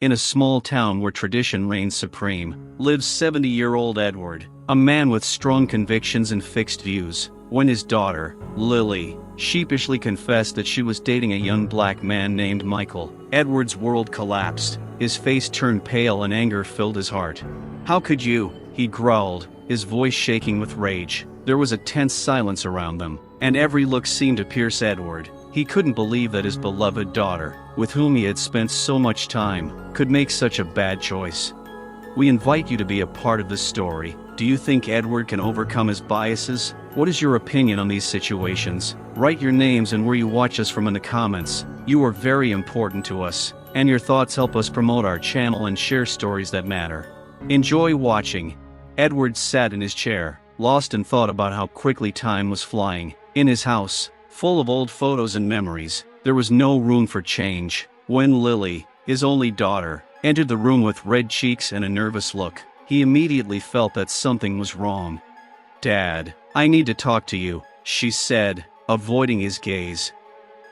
In a small town where tradition reigns supreme, lives 70-year-old Edward, a man with strong convictions and fixed views. When his daughter, Lily, sheepishly confessed that she was dating a young black man named Michael, Edward's world collapsed. His face turned pale and anger filled his heart. "How could you?" he growled, his voice shaking with rage. There was a tense silence around them, and every look seemed to pierce Edward. He couldn't believe that his beloved daughter, with whom he had spent so much time, could make such a bad choice. We invite you to be a part of this story. Do you think Edward can overcome his biases? What is your opinion on these situations? Write your names and where you watch us from in the comments. You are very important to us, and your thoughts help us promote our channel and share stories that matter. Enjoy watching. Edward sat in his chair, lost in thought about how quickly time was flying. In his house, full of old photos and memories, there was no room for change. When Lily, his only daughter, entered the room with red cheeks and a nervous look, he immediately felt that something was wrong. "Dad, I need to talk to you," she said, avoiding his gaze.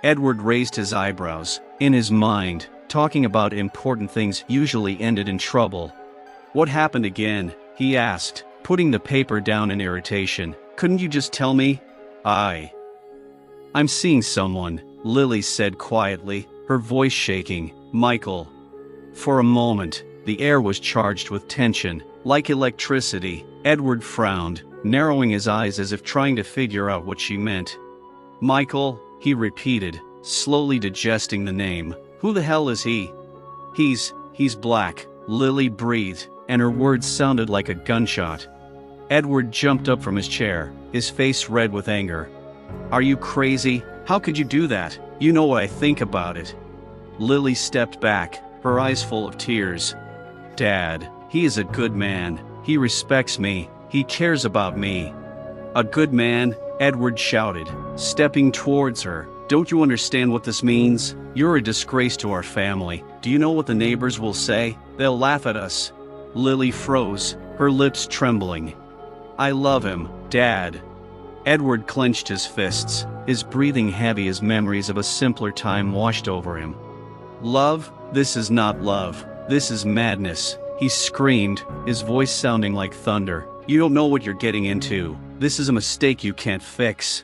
Edward raised his eyebrows. In his mind, talking about important things usually ended in trouble. "What happened again?" he asked, putting the paper down in irritation. "Couldn't you just tell me?" I'm seeing someone," Lily said quietly, her voice shaking. "Michael." For a moment, the air was charged with tension, like electricity. Edward frowned, narrowing his eyes as if trying to figure out what she meant. "Michael," he repeated, slowly digesting the name. "Who the hell is he?" He's black," Lily breathed, and her words sounded like a gunshot. Edward jumped up from his chair, his face red with anger. "Are you crazy? How could you do that? You know what I think about it." Lily stepped back, her eyes full of tears. "Dad, he is a good man. He respects me. He cares about me." "A good man?" Edward shouted, stepping towards her. "Don't you understand what this means? You're a disgrace to our family. Do you know what the neighbors will say? They'll laugh at us." Lily froze, her lips trembling. "I love him, Dad." Edward clenched his fists, his breathing heavy as memories of a simpler time washed over him. "Love? This is not love. This is madness," he screamed, his voice sounding like thunder. "You don't know what you're getting into. This is a mistake you can't fix.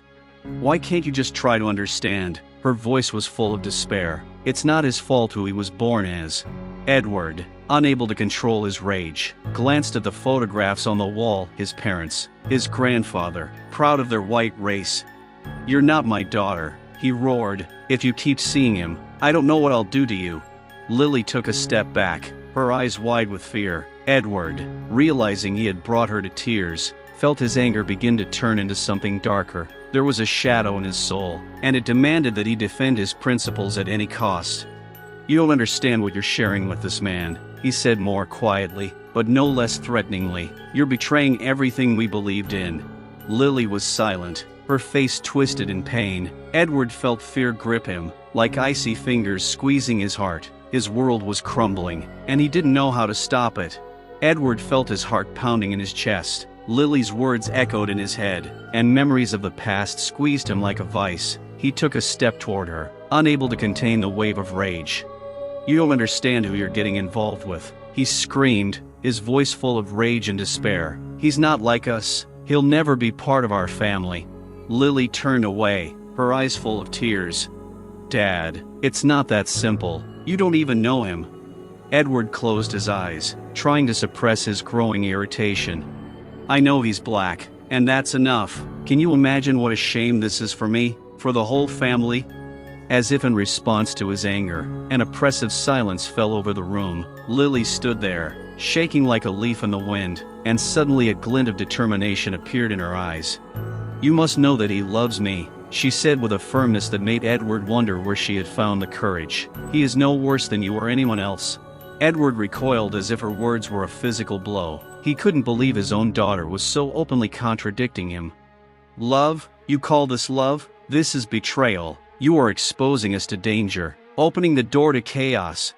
Why can't you just try to understand?" Her voice was full of despair. "It's not his fault who he was born as." Edward, unable to control his rage, glanced at the photographs on the wall. His parents, his grandfather, proud of their white race. "You're not my daughter," he roared. "If you keep seeing him, I don't know what I'll do to you." Lily took a step back, her eyes wide with fear. Edward, realizing he had brought her to tears, felt his anger begin to turn into something darker. There was a shadow in his soul, and it demanded that he defend his principles at any cost. "You don't understand what you're sharing with this man," he said more quietly, but no less threateningly. "You're betraying everything we believed in." Lily was silent, her face twisted in pain. Edward felt fear grip him, like icy fingers squeezing his heart. His world was crumbling, and he didn't know how to stop it. Edward felt his heart pounding in his chest. Lily's words echoed in his head, and memories of the past squeezed him like a vice. He took a step toward her, unable to contain the wave of rage. "You don't understand who you're getting involved with," he screamed, his voice full of rage and despair. "He's not like us. He'll never be part of our family." Lily turned away, her eyes full of tears. "Dad, it's not that simple. You don't even know him." Edward closed his eyes, trying to suppress his growing irritation. "I know he's black, and that's enough. Can you imagine what a shame this is for me, for the whole family?" As if in response to his anger, an oppressive silence fell over the room. Lily stood there, shaking like a leaf in the wind, and suddenly a glint of determination appeared in her eyes. "You must know that he loves me," she said with a firmness that made Edward wonder where she had found the courage. "He is no worse than you or anyone else." Edward recoiled as if her words were a physical blow. He couldn't believe his own daughter was so openly contradicting him. "Love? You call this love? This is betrayal. You are exposing us to danger, opening the door to chaos."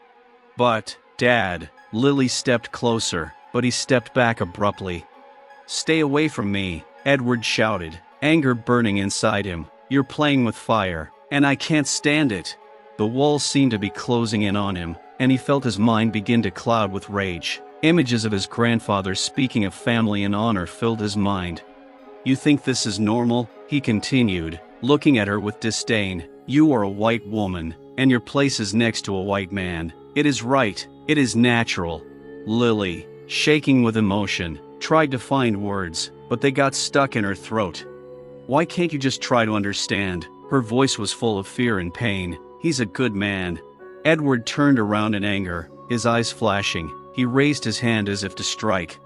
"But, Dad," Lily stepped closer, but he stepped back abruptly. "Stay away from me," Edward shouted, anger burning inside him. "You're playing with fire, and I can't stand it." The walls seemed to be closing in on him, and he felt his mind begin to cloud with rage. Images of his grandfather speaking of family and honor filled his mind. "You think this is normal?" he continued, looking at her with disdain. "You are a white woman, and your place is next to a white man. It is right. It is natural." Lily, shaking with emotion, tried to find words, but they got stuck in her throat. "Why can't you just try to understand?" Her voice was full of fear and pain. "He's a good man." Edward turned around in anger, his eyes flashing. He raised his hand as if to strike.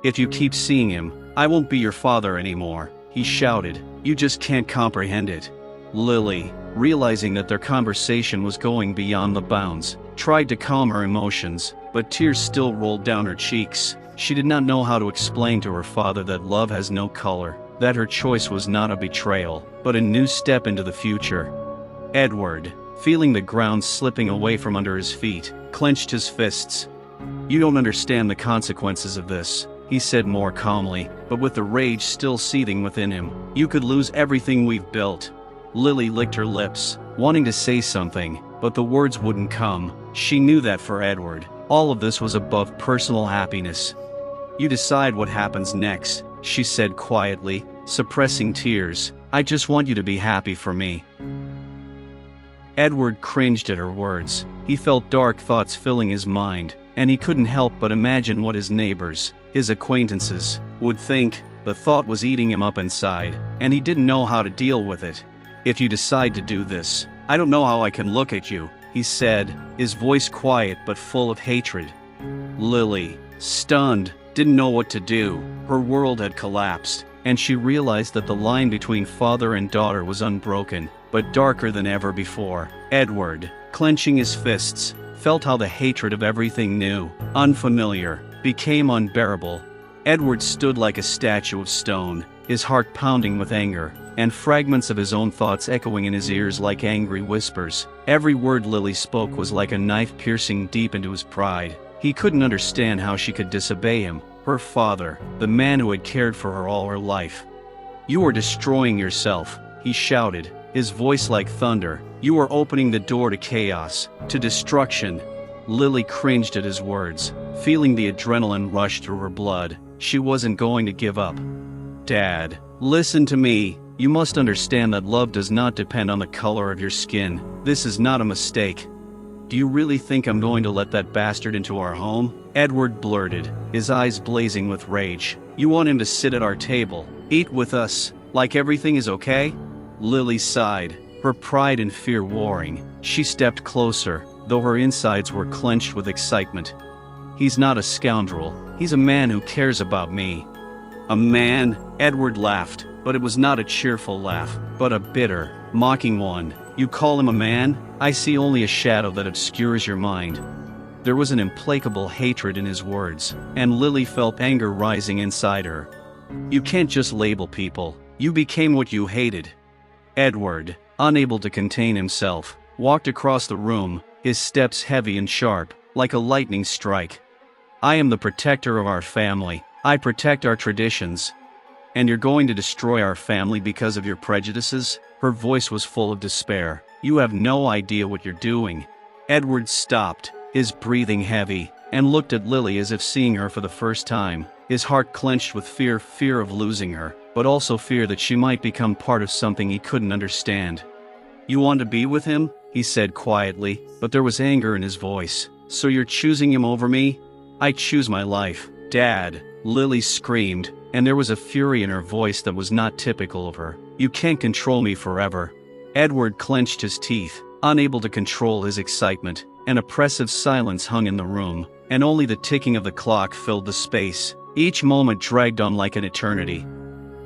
"If you keep seeing him, I won't be your father anymore," he shouted. "You just can't comprehend it." Lily, realizing that their conversation was going beyond the bounds, tried to calm her emotions, but tears still rolled down her cheeks. She did not know how to explain to her father that love has no color, that her choice was not a betrayal, but a new step into the future. Edward, feeling the ground slipping away from under his feet, clenched his fists. "You don't understand the consequences of this," he said more calmly, but with the rage still seething within him. "You could lose everything we've built." Lily licked her lips, wanting to say something, but the words wouldn't come. She knew that for Edward, all of this was above personal happiness. "You decide what happens next," she said quietly, suppressing tears. "I just want you to be happy for me." Edward cringed at her words. He felt dark thoughts filling his mind, and he couldn't help but imagine what his neighbors, his acquaintances, would think. The thought was eating him up inside, and he didn't know how to deal with it. "If you decide to do this, I don't know how I can look at you," he said, his voice quiet but full of hatred. Lily, stunned, didn't know what to do. Her world had collapsed, and she realized that the line between father and daughter was unbroken, but darker than ever before. Edward, clenching his fists, felt how the hatred of everything new, unfamiliar, became unbearable. Edward stood like a statue of stone, his heart pounding with anger, and fragments of his own thoughts echoing in his ears like angry whispers. Every word Lily spoke was like a knife piercing deep into his pride. He couldn't understand how she could disobey him, her father, the man who had cared for her all her life. "You are destroying yourself," he shouted, his voice like thunder. "You are opening the door to chaos, to destruction." Lily cringed at his words, feeling the adrenaline rush through her blood. She wasn't going to give up. "Dad, listen to me. You must understand that love does not depend on the color of your skin. This is not a mistake." "Do you really think I'm going to let that bastard into our home?" Edward blurted, his eyes blazing with rage. "You want him to sit at our table, eat with us, like everything is okay?" Lily sighed, her pride and fear warring. She stepped closer, though her insides were clenched with excitement. "He's not a scoundrel. He's a man who cares about me." "A man?" Edward laughed, but it was not a cheerful laugh, but a bitter, mocking one. "You call him a man? I see only a shadow that obscures your mind." There was an implacable hatred in his words, and Lily felt anger rising inside her. "You can't just label people. You became what you hated." Edward, unable to contain himself, walked across the room, his steps heavy and sharp, like a lightning strike. "I am the protector of our family. I protect our traditions. And you're going to destroy our family because of your prejudices?" Her voice was full of despair. "You have no idea what you're doing." Edward stopped, his breathing heavy, and looked at Lily as if seeing her for the first time. His heart clenched with fear of losing her, but also fear that she might become part of something he couldn't understand. "You want to be with him?" he said quietly, but there was anger in his voice. "So you're choosing him over me?" "I choose my life, Dad," Lily screamed, and there was a fury in her voice that was not typical of her. "You can't control me forever." Edward clenched his teeth, unable to control his excitement. An oppressive silence hung in the room, and only the ticking of the clock filled the space. Each moment dragged on like an eternity.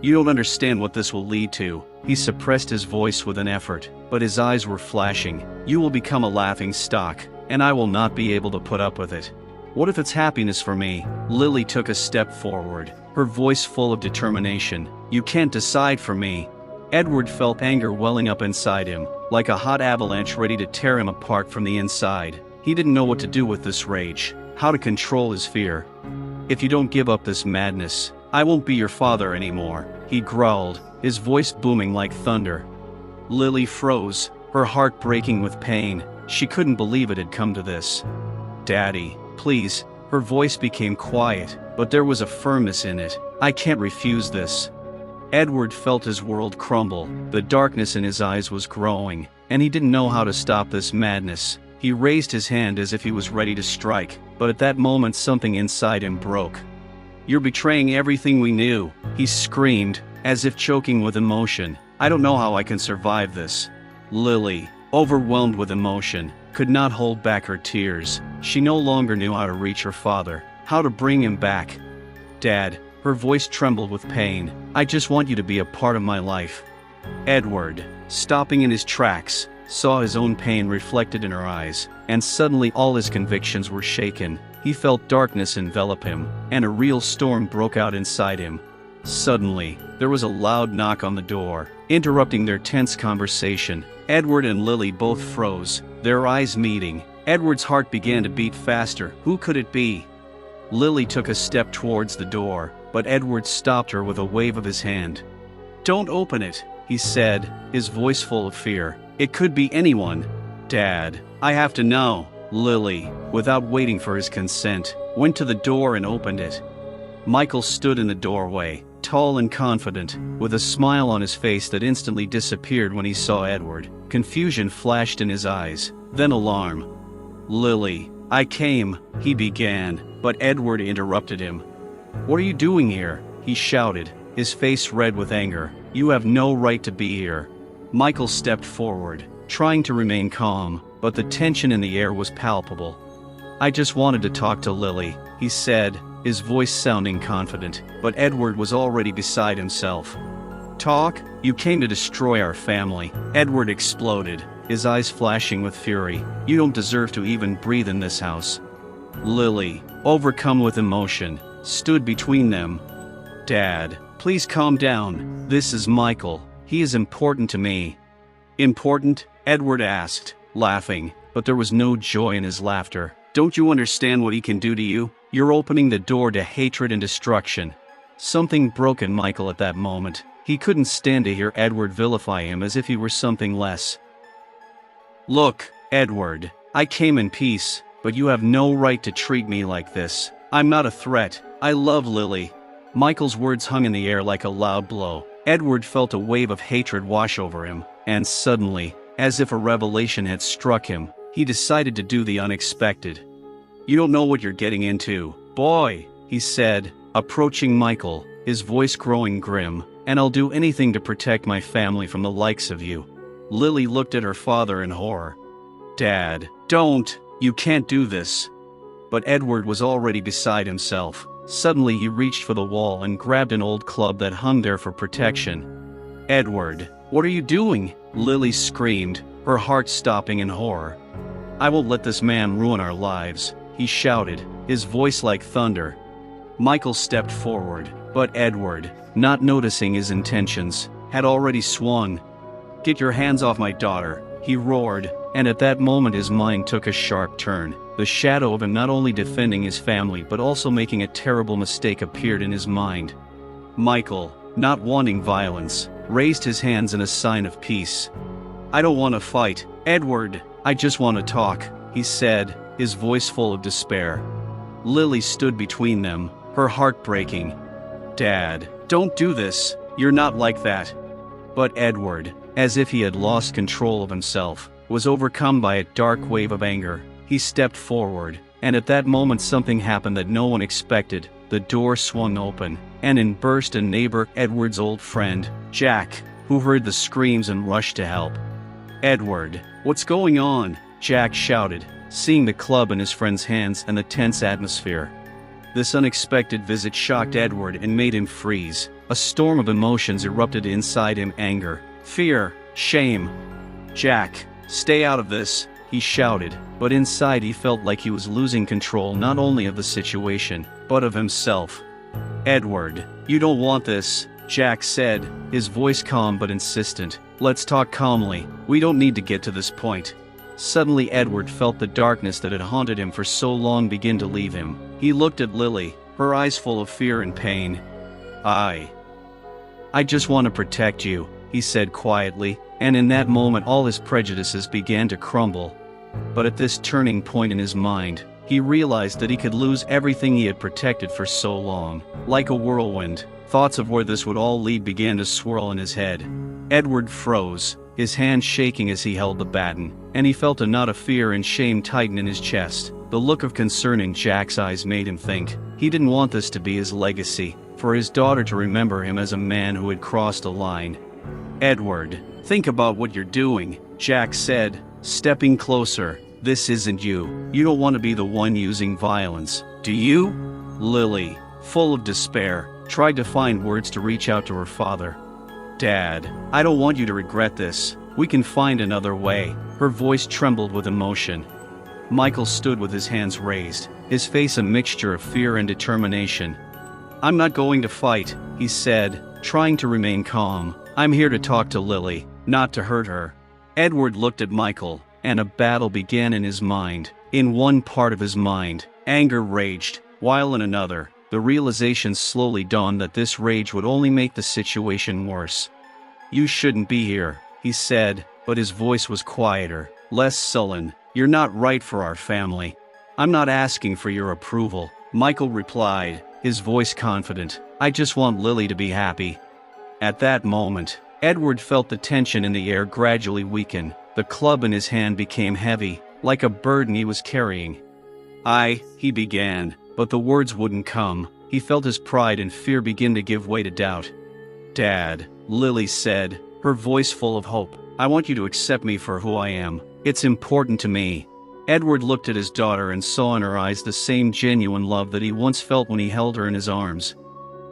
"You don't understand what this will lead to." He suppressed his voice with an effort, but his eyes were flashing. "You will become a laughing stock, and I will not be able to put up with it." "What if it's happiness for me?" Lily took a step forward, her voice full of determination. "You can't decide for me." Edward felt anger welling up inside him, like a hot avalanche ready to tear him apart from the inside. He didn't know what to do with this rage, how to control his fear. "If you don't give up this madness, I won't be your father anymore," he growled, his voice booming like thunder. Lily froze, her heart breaking with pain. She couldn't believe it had come to this. "Daddy, please." Her voice became quiet, but there was a firmness in it. "I can't refuse this." Edward felt his world crumble. The darkness in his eyes was growing, and he didn't know how to stop this madness. He raised his hand as if he was ready to strike, but at that moment something inside him broke. "You're betraying everything we knew," he screamed, as if choking with emotion. "I don't know how I can survive this." Lily, overwhelmed with emotion, could not hold back her tears. She no longer knew how to reach her father, how to bring him back. "Dad," her voice trembled with pain, "I just want you to be a part of my life." Edward, stopping in his tracks, saw his own pain reflected in her eyes, and suddenly all his convictions were shaken. He felt darkness envelop him, and a real storm broke out inside him. Suddenly, there was a loud knock on the door, interrupting their tense conversation. Edward and Lily both froze, their eyes meeting. Edward's heart began to beat faster. Who could it be? Lily took a step towards the door, but Edward stopped her with a wave of his hand. "Don't open it," he said, his voice full of fear. "It could be anyone." "Dad, I have to know." Lily, without waiting for his consent, went to the door and opened it. Michael stood in the doorway, tall and confident, with a smile on his face that instantly disappeared when he saw Edward. Confusion flashed in his eyes, then alarm. "Lily, I came," he began, but Edward interrupted him. "What are you doing here?" he shouted, his face red with anger. "You have no right to be here." Michael stepped forward, trying to remain calm, but the tension in the air was palpable. "I just wanted to talk to Lily," he said, his voice sounding confident, but Edward was already beside himself. "Talk? You came to destroy our family," Edward exploded, his eyes flashing with fury. "You don't deserve to even breathe in this house." Lily, overcome with emotion, stood between them. "Dad, please calm down. This is Michael. He is important to me." "Important?" Edward asked, laughing, but there was no joy in his laughter. "Don't you understand what he can do to you? You're opening the door to hatred and destruction." Something broke in Michael at that moment. He couldn't stand to hear Edward vilify him as if he were something less. "Look, Edward, I came in peace, but you have no right to treat me like this. I'm not a threat. I love Lily." Michael's words hung in the air like a loud blow. Edward felt a wave of hatred wash over him, and suddenly, as if a revelation had struck him, he decided to do the unexpected. "You don't know what you're getting into, boy," he said, approaching Michael, his voice growing grim, "and I'll do anything to protect my family from the likes of you." Lily looked at her father in horror. "Dad, don't, you can't do this." But Edward was already beside himself. Suddenly he reached for the wall and grabbed an old club that hung there for protection. "Edward, what are you doing?" Lily screamed, her heart stopping in horror. "I won't let this man ruin our lives," he shouted, his voice like thunder. Michael stepped forward, but Edward, not noticing his intentions, had already swung. "Get your hands off my daughter," he roared, and at that moment his mind took a sharp turn. The shadow of him not only defending his family but also making a terrible mistake appeared in his mind. Michael, not wanting violence, raised his hands in a sign of peace. "I don't want to fight, Edward, I just want to talk," he said, his voice full of despair. Lily stood between them, her heart breaking. "Dad, don't do this, you're not like that." But Edward, as if he had lost control of himself, was overcome by a dark wave of anger. He stepped forward, and at that moment something happened that no one expected. The door swung open, and in burst a neighbor, Edward's old friend, Jack, who heard the screams and rushed to help. "Edward, what's going on?" Jack shouted, seeing the club in his friend's hands and the tense atmosphere. This unexpected visit shocked Edward and made him freeze. A storm of emotions erupted inside him: anger, fear, shame. "Jack, stay out of this," he shouted, but inside he felt like he was losing control not only of the situation, but of himself. "Edward, you don't want this," Jack said, his voice calm but insistent. "Let's talk calmly, we don't need to get to this point." Suddenly Edward felt the darkness that had haunted him for so long begin to leave him. He looked at Lily, her eyes full of fear and pain. I just want to protect you," he said quietly, and in that moment all his prejudices began to crumble. But at this turning point in his mind, he realized that he could lose everything he had protected for so long. Like a whirlwind, thoughts of where this would all lead began to swirl in his head. Edward froze, his hand shaking as he held the baton, and he felt a knot of fear and shame tighten in his chest. The look of concern in Jack's eyes made him think he didn't want this to be his legacy, for his daughter to remember him as a man who had crossed a line. "Edward, think about what you're doing," Jack said, stepping closer. "This isn't you. You don't want to be the one using violence, do you?" Lily, full of despair, tried to find words to reach out to her father. "Dad, I don't want you to regret this. We can find another way." Her voice trembled with emotion. Michael stood with his hands raised, his face a mixture of fear and determination. "I'm not going to fight," he said, trying to remain calm. "I'm here to talk to Lily, not to hurt her." Edward looked at Michael, and a battle began in his mind. In one part of his mind, anger raged, while in another, the realization slowly dawned that this rage would only make the situation worse. "You shouldn't be here," he said, but his voice was quieter, less sullen. "You're not right for our family." "I'm not asking for your approval," Michael replied, his voice confident. "I just want Lily to be happy." At that moment, Edward felt the tension in the air gradually weaken. The club in his hand became heavy, like a burden he was carrying. He began, but the words wouldn't come. He felt his pride and fear begin to give way to doubt. "Dad," Lily said, her voice full of hope, "I want you to accept me for who I am. It's important to me." Edward looked at his daughter and saw in her eyes the same genuine love that he once felt when he held her in his arms.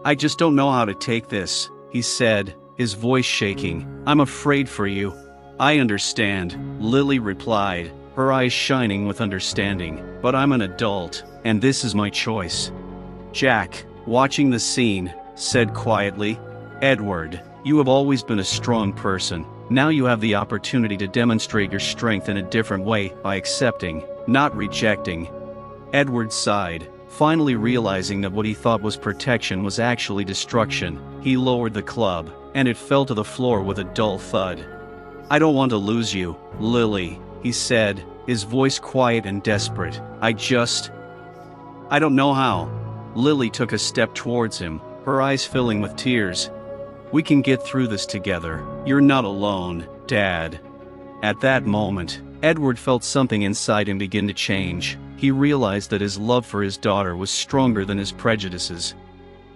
"I just don't know how to take this," he said, his voice shaking. "I'm afraid for you." "I understand," Lily replied, her eyes shining with understanding. "But I'm an adult, and this is my choice." Jack, watching the scene, said quietly, "Edward, you have always been a strong person. Now you have the opportunity to demonstrate your strength in a different way by accepting, not rejecting." Edward sighed, finally realizing that what he thought was protection was actually destruction. He lowered the club, and it fell to the floor with a dull thud. "I don't want to lose you, Lily," he said, his voice quiet and desperate. I don't know how." Lily took a step towards him, her eyes filling with tears. "We can get through this together. You're not alone, Dad." At that moment, Edward felt something inside him begin to change. He realized that his love for his daughter was stronger than his prejudices.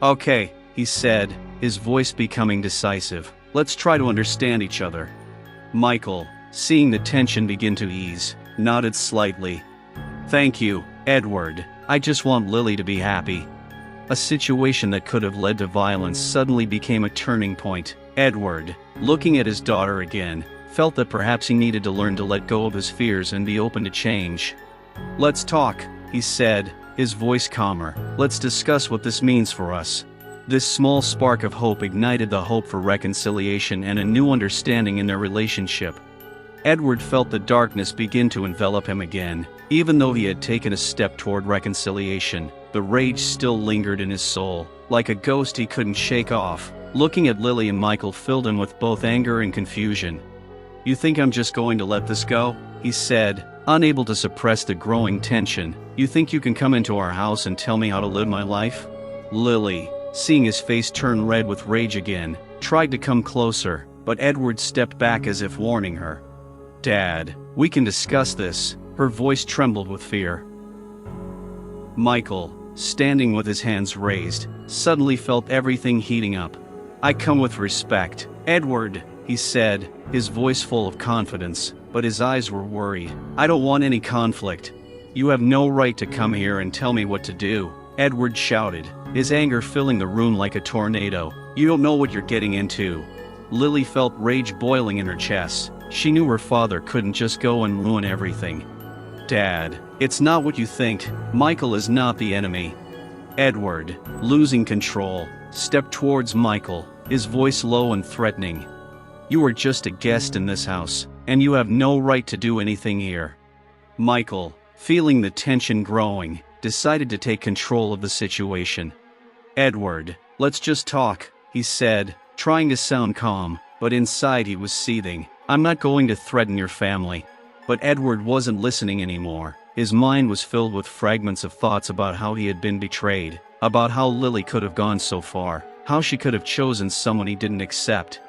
"Okay," he said, his voice becoming decisive. "Let's try to understand each other." Michael, seeing the tension begin to ease, nodded slightly. "Thank you, Edward. I just want Lily to be happy." A situation that could have led to violence suddenly became a turning point. Edward, looking at his daughter again, felt that perhaps he needed to learn to let go of his fears and be open to change. "Let's talk," he said, his voice calmer. "Let's discuss what this means for us." This small spark of hope ignited the hope for reconciliation and a new understanding in their relationship. Edward felt the darkness begin to envelop him again. Even though he had taken a step toward reconciliation, the rage still lingered in his soul, like a ghost he couldn't shake off. Looking at Lily and Michael filled him with both anger and confusion. "You think I'm just going to let this go?" he said, unable to suppress the growing tension. "You think you can come into our house and tell me how to live my life?" Lily, seeing his face turn red with rage again, tried to come closer, but Edward stepped back as if warning her. "Dad, we can discuss this." Her voice trembled with fear. Michael, standing with his hands raised, suddenly felt everything heating up. "I come with respect, Edward," he said, his voice full of confidence, but his eyes were worried. "I don't want any conflict." "You have no right to come here and tell me what to do," Edward shouted, his anger filling the room like a tornado. "You don't know what you're getting into." Lily felt rage boiling in her chest. She knew her father couldn't just go and ruin everything. "Dad, it's not what you think. Michael is not the enemy." Edward, losing control, stepped towards Michael, his voice low and threatening. "You are just a guest in this house, and you have no right to do anything here." Michael, feeling the tension growing, decided to take control of the situation. "Edward, let's just talk," he said, trying to sound calm, but inside he was seething. "I'm not going to threaten your family." But Edward wasn't listening anymore. His mind was filled with fragments of thoughts about how he had been betrayed, about how Lily could have gone so far, how she could have chosen someone he didn't accept.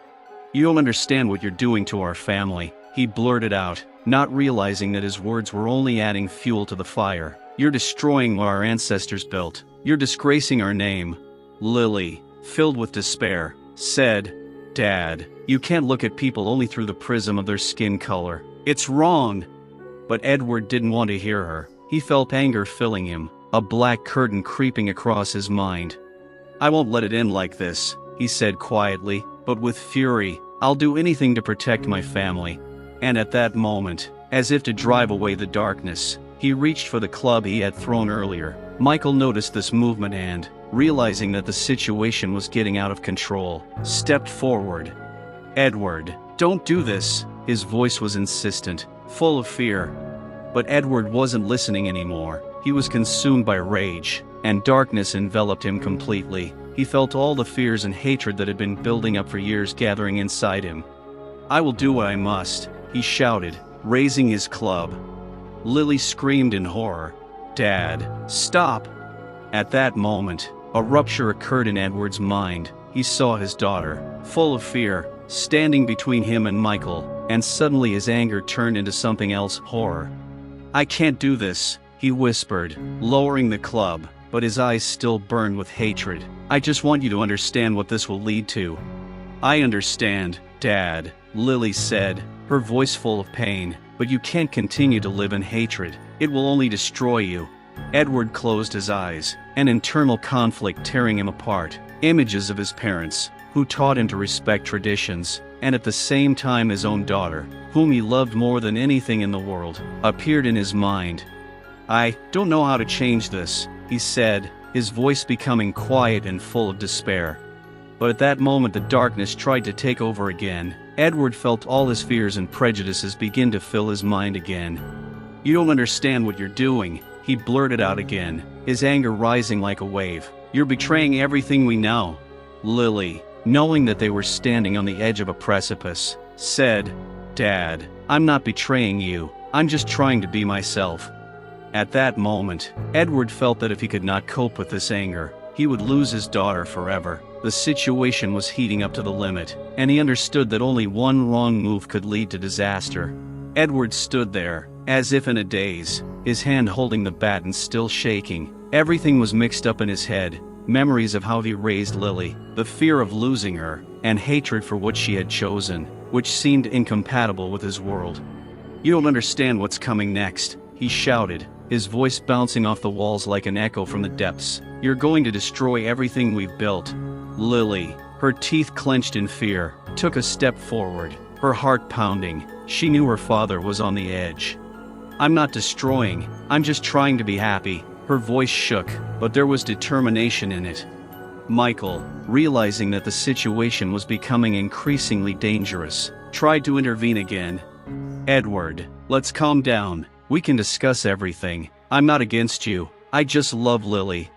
"You don't understand what you're doing to our family," he blurted out, not realizing that his words were only adding fuel to the fire. "You're destroying what our ancestors built. You're disgracing our name." Lily, filled with despair, said, "Dad, you can't look at people only through the prism of their skin color. It's wrong." But Edward didn't want to hear her. He felt anger filling him, a black curtain creeping across his mind. "I won't let it end like this," he said quietly, but with fury. "I'll do anything to protect my family." And at that moment, as if to drive away the darkness, he reached for the club he had thrown earlier. Michael noticed this movement and, realizing that the situation was getting out of control, stepped forward. "Edward, don't do this." His voice was insistent, full of fear. But Edward wasn't listening anymore. He was consumed by rage, and darkness enveloped him completely. He felt all the fears and hatred that had been building up for years gathering inside him. "I will do what I must," he shouted, raising his club. Lily screamed in horror. "Dad, stop!" At that moment, a rupture occurred in Edward's mind. He saw his daughter, full of fear, standing between him and Michael, and suddenly his anger turned into something else, horror. "I can't do this," he whispered, lowering the club, but his eyes still burned with hatred. "I just want you to understand what this will lead to." "I understand, Dad," Lily said, her voice full of pain, "but you can't continue to live in hatred. It will only destroy you." Edward closed his eyes, an internal conflict tearing him apart. Images of his parents, who taught him to respect traditions, and at the same time his own daughter, whom he loved more than anything in the world, appeared in his mind. "I don't know how to change this," he said, his voice becoming quiet and full of despair. But at that moment the darkness tried to take over again. Edward felt all his fears and prejudices begin to fill his mind again. "You don't understand what you're doing," he blurted out again, his anger rising like a wave. "You're betraying everything we know." Lily, knowing that they were standing on the edge of a precipice, said, "Dad, I'm not betraying you. I'm just trying to be myself." At that moment, Edward felt that if he could not cope with this anger, he would lose his daughter forever. The situation was heating up to the limit, and he understood that only one wrong move could lead to disaster. Edward stood there, as if in a daze, his hand holding the baton still shaking. Everything was mixed up in his head, memories of how he raised Lily, the fear of losing her, and hatred for what she had chosen, which seemed incompatible with his world. "You don't understand what's coming next," he shouted, his voice bouncing off the walls like an echo from the depths. "You're going to destroy everything we've built." Lily, her teeth clenched in fear, took a step forward, her heart pounding. She knew her father was on the edge. "I'm not destroying, I'm just trying to be happy." Her voice shook, but there was determination in it. Michael, realizing that the situation was becoming increasingly dangerous, tried to intervene again. "Edward, let's calm down. We can discuss everything. I'm not against you. I just love Lily."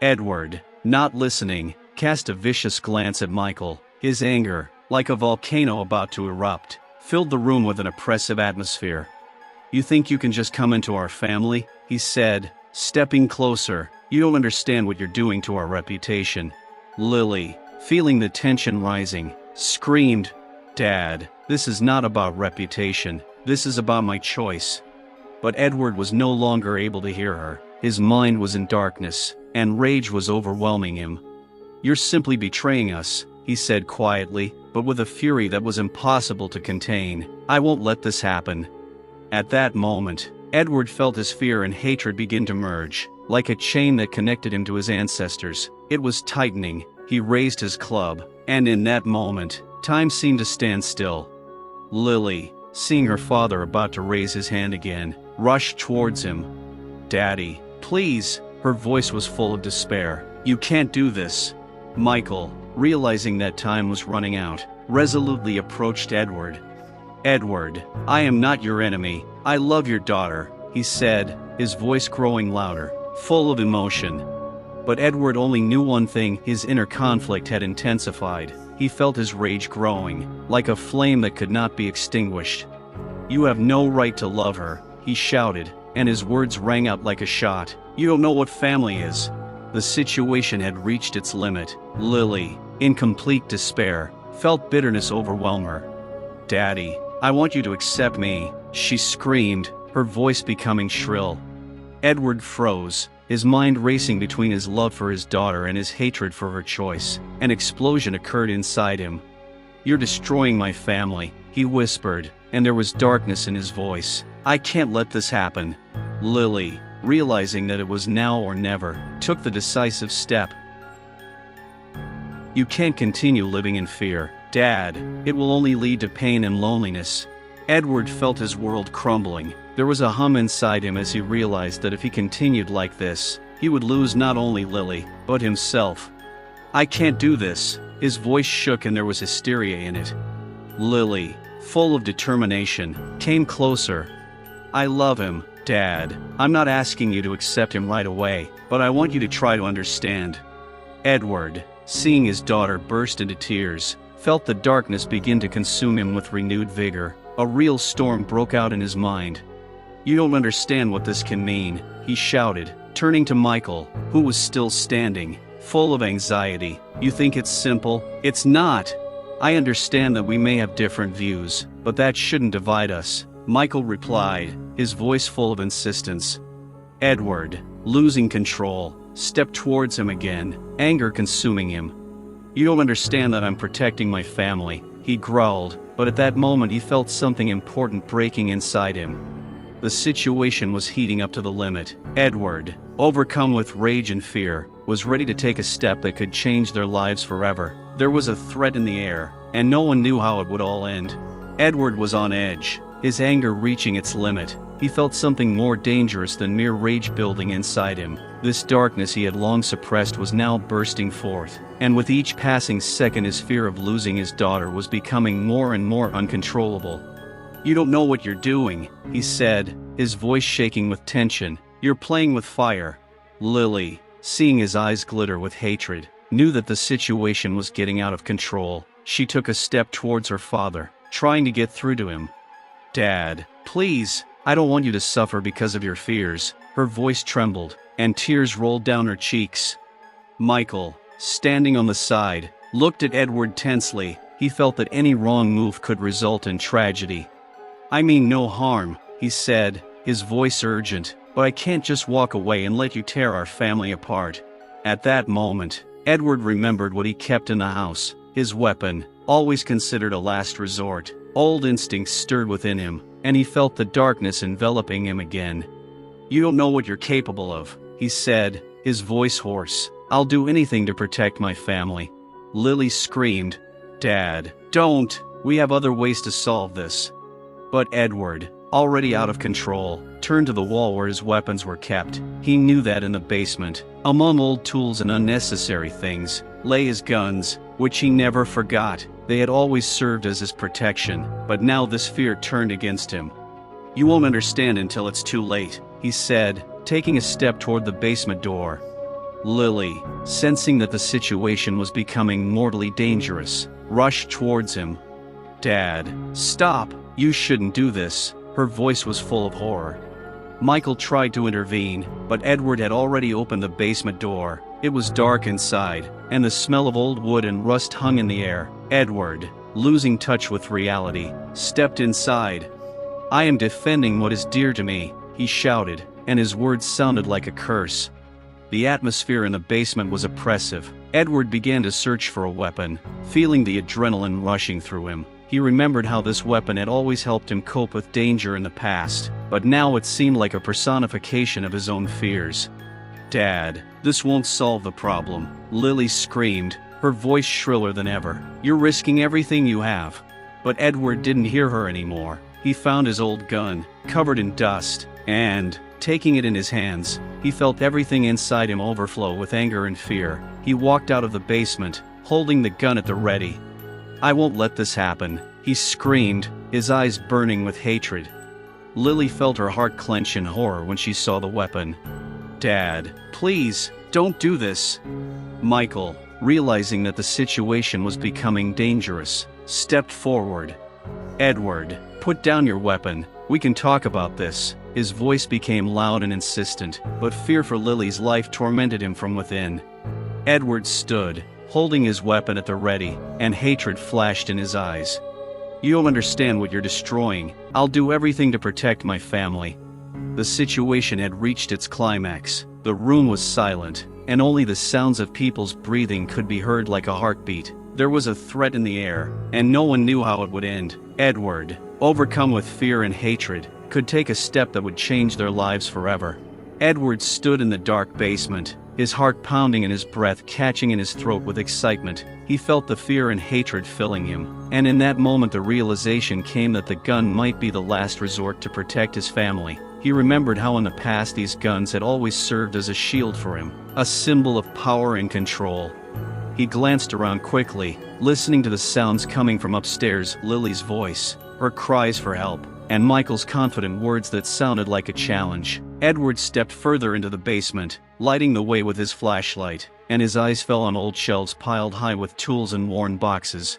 Edward, not listening, cast a vicious glance at Michael. His anger, like a volcano about to erupt, filled the room with an oppressive atmosphere. "You think you can just come into our family?" he said, stepping closer. "You don't understand what you're doing to our reputation." Lily, feeling the tension rising, screamed, "Dad, this is not about reputation. This is about my choice." But Edward was no longer able to hear her. His mind was in darkness, and rage was overwhelming him. "You're simply betraying us," he said quietly, but with a fury that was impossible to contain. "I won't let this happen." At that moment, Edward felt his fear and hatred begin to merge, like a chain that connected him to his ancestors. It was tightening. He raised his club, and in that moment, time seemed to stand still. Lily, seeing her father about to raise his hand again, rushed towards him. "Daddy, please," her voice was full of despair. "You can't do this." Michael, realizing that time was running out, resolutely approached Edward. "Edward, I am not your enemy. I love your daughter," he said, his voice growing louder, full of emotion. But Edward only knew one thing: his inner conflict had intensified. He felt his rage growing, like a flame that could not be extinguished. "You have no right to love her," he shouted, and his words rang out like a shot. "You don't know what family is." The situation had reached its limit. Lily, in complete despair, felt bitterness overwhelm her. "Daddy, I want you to accept me," she screamed, her voice becoming shrill. Edward froze, his mind racing between his love for his daughter and his hatred for her choice. An explosion occurred inside him. "You're destroying my family," he whispered, and there was darkness in his voice. "I can't let this happen." Lily, realizing that it was now or never, took the decisive step. "You can't continue living in fear, Dad. It will only lead to pain and loneliness." Edward felt his world crumbling. There was a hum inside him as he realized that if he continued like this, he would lose not only Lily, but himself. "I can't do this." His voice shook and there was hysteria in it. Lily, full of determination, came closer. "I love him, Dad. I'm not asking you to accept him right away, but I want you to try to understand." Edward, seeing his daughter burst into tears, felt the darkness begin to consume him with renewed vigor. A real storm broke out in his mind. "You don't understand what this can mean," he shouted, turning to Michael, who was still standing, full of anxiety. "You think it's simple? It's not. I understand that we may have different views, but that shouldn't divide us," Michael replied, his voice full of insistence. Edward, losing control, stepped towards him again, anger consuming him. "You don't understand that I'm protecting my family," he growled, but at that moment he felt something important breaking inside him. The situation was heating up to the limit. Edward, overcome with rage and fear, was ready to take a step that could change their lives forever. There was a threat in the air, and no one knew how it would all end. Edward was on edge, his anger reaching its limit. He felt something more dangerous than mere rage building inside him. This darkness he had long suppressed was now bursting forth, and with each passing second his fear of losing his daughter was becoming more and more uncontrollable. "You don't know what you're doing," he said, his voice shaking with tension. "You're playing with fire." Lily, seeing his eyes glitter with hatred, knew that the situation was getting out of control. She took a step towards her father, trying to get through to him. "Dad, please, I don't want you to suffer because of your fears." Her voice trembled, and tears rolled down her cheeks. Michael, standing on the side, looked at Edward tensely. He felt that any wrong move could result in tragedy. "I mean no harm," he said, his voice urgent, "but I can't just walk away and let you tear our family apart." At that moment, Edward remembered what he kept in the house, his weapon, always considered a last resort. Old instincts stirred within him, and he felt the darkness enveloping him again. "You don't know what you're capable of," he said, his voice hoarse. "I'll do anything to protect my family." Lily screamed, "Dad, don't! We have other ways to solve this." But Edward, already out of control, turned to the wall where his weapons were kept. He knew that in the basement, among old tools and unnecessary things, lay his guns, which he never forgot. They had always served as his protection, but now this fear turned against him. "You won't understand until it's too late," he said, taking a step toward the basement door. Lily, sensing that the situation was becoming mortally dangerous, rushed towards him. "Dad, stop! You shouldn't do this." Her voice was full of horror. Michael tried to intervene, but Edward had already opened the basement door. It was dark inside, and the smell of old wood and rust hung in the air. Edward, losing touch with reality, stepped inside. "I am defending what is dear to me," he shouted, and his words sounded like a curse. The atmosphere in the basement was oppressive. Edward began to search for a weapon, feeling the adrenaline rushing through him. He remembered how this weapon had always helped him cope with danger in the past, but now it seemed like a personification of his own fears. "Dad, this won't solve the problem," Lily screamed, her voice shriller than ever. "You're risking everything you have." But Edward didn't hear her anymore. He found his old gun, covered in dust, and, taking it in his hands, he felt everything inside him overflow with anger and fear. He walked out of the basement, holding the gun at the ready. "I won't let this happen," he screamed, his eyes burning with hatred. Lily felt her heart clench in horror when she saw the weapon. "Dad, please, don't do this." Michael, realizing that the situation was becoming dangerous, stepped forward. "Edward, Put down your weapon. We can talk about this. His voice became loud and insistent, but fear for Lily's life tormented him from within. Edward stood, holding his weapon at the ready, and hatred flashed in his eyes. You don't understand what you're destroying. I'll do everything to protect my family. The situation had reached its climax. The room was silent, and only the sounds of people's breathing could be heard like a heartbeat. There was a threat in the air, and no one knew how it would end. Edward, overcome with fear and hatred, could take a step that would change their lives forever. Edward stood in the dark basement, his heart pounding and his breath catching in his throat with excitement. He felt the fear and hatred filling him, and in that moment the realization came that the gun might be the last resort to protect his family. He remembered how in the past these guns had always served as a shield for him, a symbol of power and control. He glanced around quickly, listening to the sounds coming from upstairs, Lily's voice, her cries for help, and Michael's confident words that sounded like a challenge. Edward stepped further into the basement, lighting the way with his flashlight, and his eyes fell on old shelves piled high with tools and worn boxes.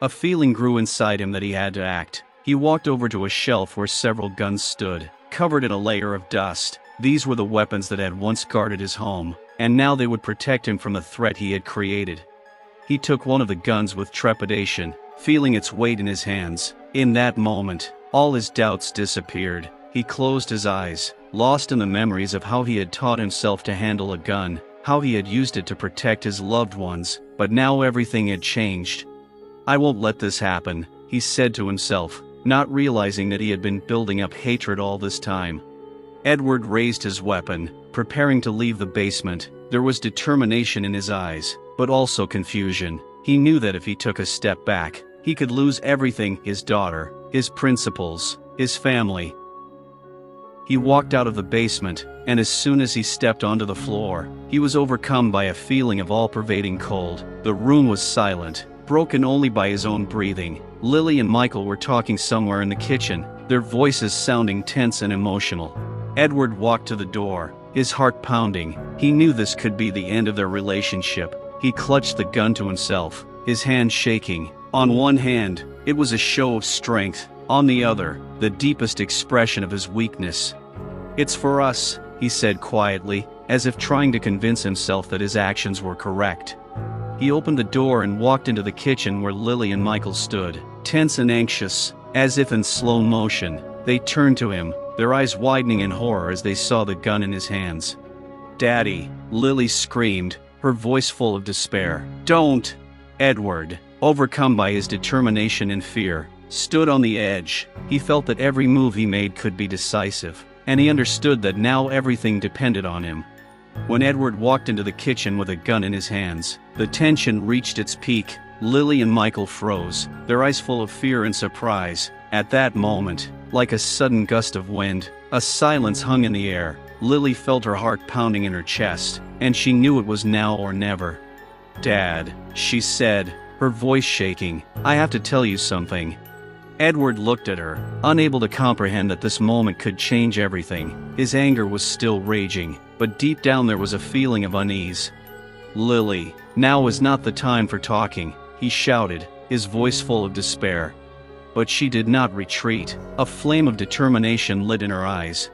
A feeling grew inside him that he had to act. He walked over to a shelf where several guns stood, covered in a layer of dust. These were the weapons that had once guarded his home, and now they would protect him from the threat he had created. He took one of the guns with trepidation, feeling its weight in his hands. In that moment, all his doubts disappeared. He closed his eyes, lost in the memories of how he had taught himself to handle a gun, how he had used it to protect his loved ones, but now everything had changed. I won't let this happen, he said to himself, not realizing that he had been building up hatred all this time. Edward raised his weapon, preparing to leave the basement. There was determination in his eyes, but also confusion. He knew that if he took a step back, he could lose everything: his daughter, his principles, his family. He walked out of the basement, and as soon as he stepped onto the floor, he was overcome by a feeling of all-pervading cold. The room was silent, broken only by his own breathing. Lily and Michael were talking somewhere in the kitchen, their voices sounding tense and emotional. Edward walked to the door, his heart pounding. He knew this could be the end of their relationship. He clutched the gun to himself, his hand shaking. On one hand, it was a show of strength. On the other, the deepest expression of his weakness. It's for us, he said quietly, as if trying to convince himself that his actions were correct. He opened the door and walked into the kitchen where Lily and Michael stood, tense and anxious, as if in slow motion. They turned to him, their eyes widening in horror as they saw the gun in his hands. "Daddy!" Lily screamed, her voice full of despair. "Don't!" Edward, overcome by his determination and fear, stood on the edge. He felt that every move he made could be decisive, and he understood that now everything depended on him. When Edward walked into the kitchen with a gun in his hands, the tension reached its peak. Lily and Michael froze, their eyes full of fear and surprise. At that moment, like a sudden gust of wind, a silence hung in the air. Lily felt her heart pounding in her chest, and she knew it was now or never. "Dad," she said, her voice shaking, "I have to tell you something." Edward looked at her, unable to comprehend that this moment could change everything. His anger was still raging, but deep down there was a feeling of unease. "Lily, now was not the time for talking," he shouted, his voice full of despair. But she did not retreat. A flame of determination lit in her eyes.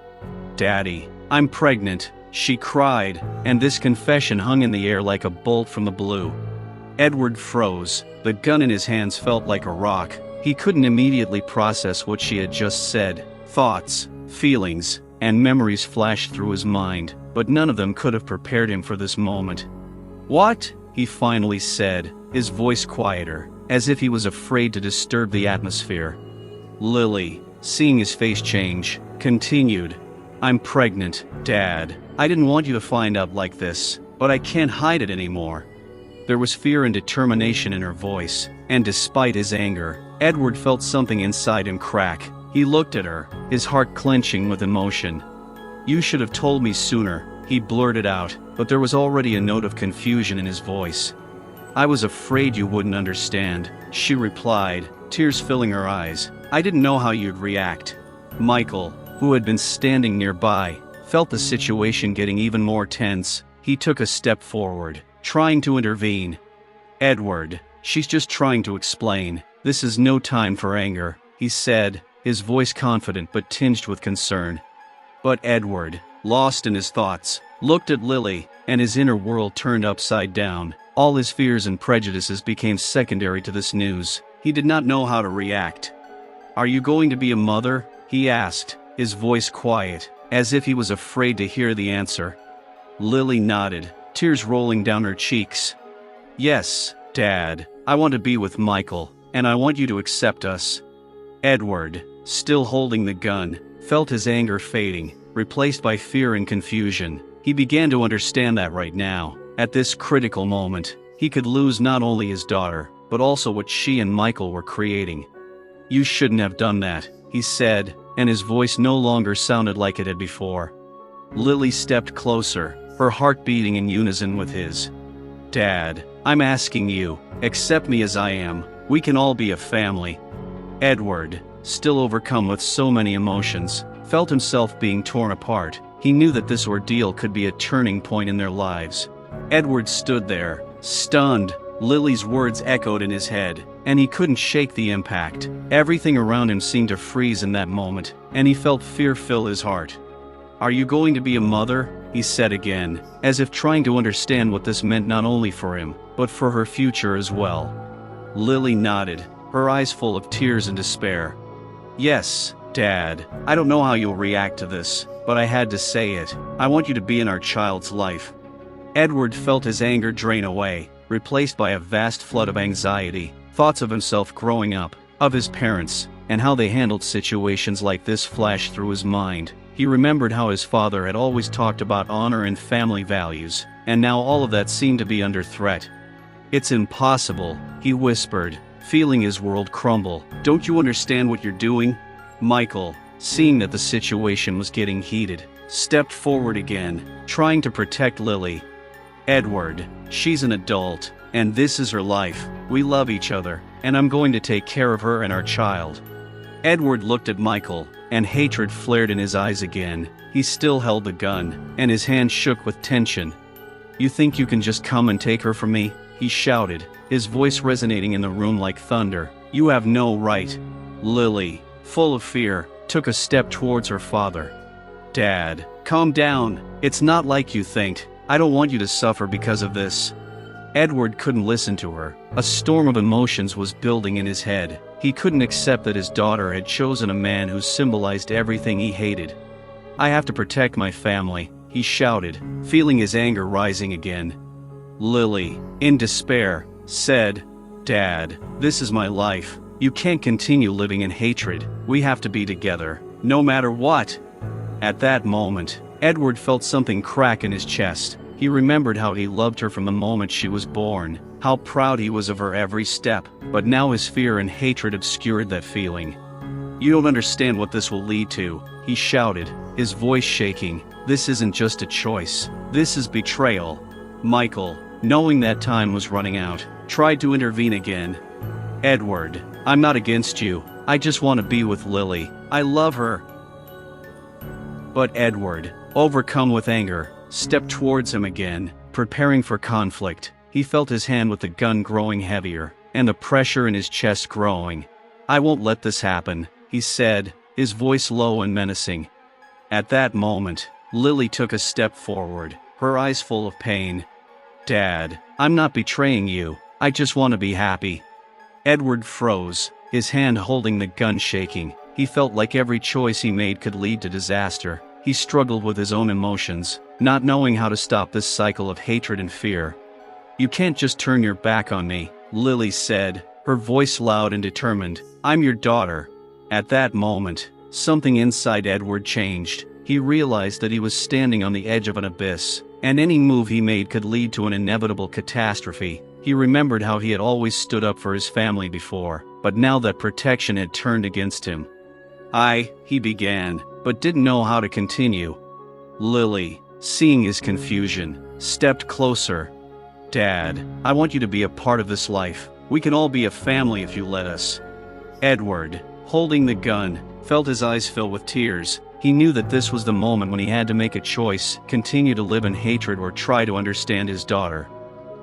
"Daddy, I'm pregnant," she cried, and this confession hung in the air like a bolt from the blue. Edward froze. The gun in his hands felt like a rock. He couldn't immediately process what she had just said. Thoughts, feelings, and memories flashed through his mind, but none of them could have prepared him for this moment. "What?" he finally said, his voice quieter, as if he was afraid to disturb the atmosphere. Lily, seeing his face change, continued, "I'm pregnant, Dad. I didn't want you to find out like this, but I can't hide it anymore." There was fear and determination in her voice, and despite his anger, Edward felt something inside him crack. He looked at her, his heart clenching with emotion. "You should have told me sooner," he blurted out, but there was already a note of confusion in his voice. "I was afraid you wouldn't understand," she replied, tears filling her eyes. "I didn't know how you'd react." Michael, who had been standing nearby, felt the situation getting even more tense. He took a step forward, trying to intervene. "Edward, she's just trying to explain. This is no time for anger," he said, his voice confident but tinged with concern. But Edward, lost in his thoughts, looked at Lily, and his inner world turned upside down. All his fears and prejudices became secondary to this news. He did not know how to react. "Are you going to be a mother?" he asked, his voice quiet, as if he was afraid to hear the answer. Lily nodded, tears rolling down her cheeks. "Yes, Dad, I want to be with Michael, and I want you to accept us." Edward, still holding the gun, felt his anger fading, replaced by fear and confusion. He began to understand that right now, at this critical moment, he could lose not only his daughter, but also what she and Michael were creating. "You shouldn't have done that," he said, and his voice no longer sounded like it had before. Lily stepped closer, her heart beating in unison with his. "Dad, I'm asking you, accept me as I am. We can all be a family." Edward, still overcome with so many emotions, felt himself being torn apart. He knew that this ordeal could be a turning point in their lives. Edward stood there, stunned. Lily's words echoed in his head, and he couldn't shake the impact. Everything around him seemed to freeze in that moment, and he felt fear fill his heart. "Are you going to be a mother?" he said again, as if trying to understand what this meant not only for him, but for her future as well. Lily nodded, her eyes full of tears and despair. "Yes, Dad, I don't know how you'll react to this, but I had to say it. I want you to be in our child's life." Edward felt his anger drain away, replaced by a vast flood of anxiety. Thoughts of himself growing up, of his parents, and how they handled situations like this flashed through his mind. He remembered how his father had always talked about honor and family values, and now all of that seemed to be under threat. "It's impossible," he whispered, feeling his world crumble. "Don't you understand what you're doing?" Michael, seeing that the situation was getting heated, stepped forward again, trying to protect Lily. "Edward, she's an adult, and this is her life. We love each other, and I'm going to take care of her and our child." Edward looked at Michael, and hatred flared in his eyes again. He still held the gun, and his hand shook with tension. "You think you can just come and take her from me?" he shouted, his voice resonating in the room like thunder. "You have no right." Lily, full of fear, took a step towards her father. "Dad, calm down. It's not like you think. I don't want you to suffer because of this." Edward couldn't listen to her. A storm of emotions was building in his head. He couldn't accept that his daughter had chosen a man who symbolized everything he hated. "I have to protect my family," he shouted, feeling his anger rising again. Lily, in despair, said, "Dad, this is my life. You can't continue living in hatred. We have to be together, no matter what." At that moment, Edward felt something crack in his chest. He remembered how he loved her from the moment she was born, how proud he was of her every step, but now his fear and hatred obscured that feeling. "You don't understand what this will lead to," he shouted, his voice shaking. "This isn't just a choice. This is betrayal." Michael, knowing that time was running out, tried to intervene again. "Edward, I'm not against you. I just want to be with Lily. I love her." But Edward, overcome with anger, stepped towards him again, preparing for conflict. He felt his hand with the gun growing heavier, and the pressure in his chest growing. "I won't let this happen," he said, his voice low and menacing. At that moment, Lily took a step forward, her eyes full of pain. "Dad, I'm not betraying you. I just want to be happy." Edward froze, his hand holding the gun shaking. He felt like every choice he made could lead to disaster. He struggled with his own emotions, not knowing how to stop this cycle of hatred and fear. "You can't just turn your back on me," Lily said, her voice loud and determined. "I'm your daughter." At that moment, something inside Edward changed. He realized that he was standing on the edge of an abyss, and any move he made could lead to an inevitable catastrophe. He remembered how he had always stood up for his family before, but now that protection had turned against him. He began, but didn't know how to continue. Lily, seeing his confusion, stepped closer. "Dad, I want you to be a part of this life. We can all be a family if you let us." Edward, holding the gun, felt his eyes fill with tears. He knew that this was the moment when he had to make a choice, continue to live in hatred or try to understand his daughter.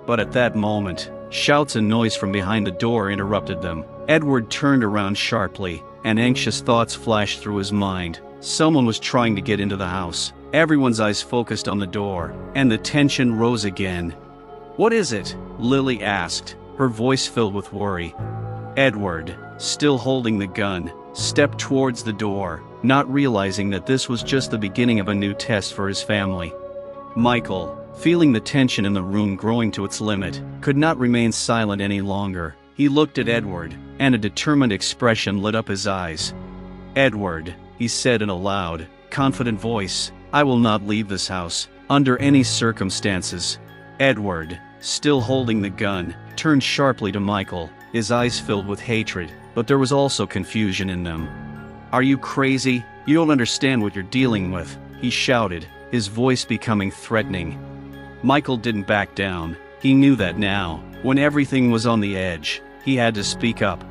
But at that moment, shouts and noise from behind the door interrupted them. Edward turned around sharply, and anxious thoughts flashed through his mind. Someone was trying to get into the house. Everyone's eyes focused on the door, and the tension rose again. "What is it?" Lily asked, her voice filled with worry. Edward, still holding the gun, stepped towards the door, not realizing that this was just the beginning of a new test for his family. Michael, feeling the tension in the room growing to its limit, could not remain silent any longer. He looked at Edward, and a determined expression lit up his eyes. "Edward," he said in a loud, confident voice, "I will not leave this house, under any circumstances." Edward, still holding the gun, turned sharply to Michael, his eyes filled with hatred, but there was also confusion in them. "Are you crazy? You don't understand what you're dealing with," he shouted, his voice becoming threatening. Michael didn't back down. He knew that now, when everything was on the edge, he had to speak up.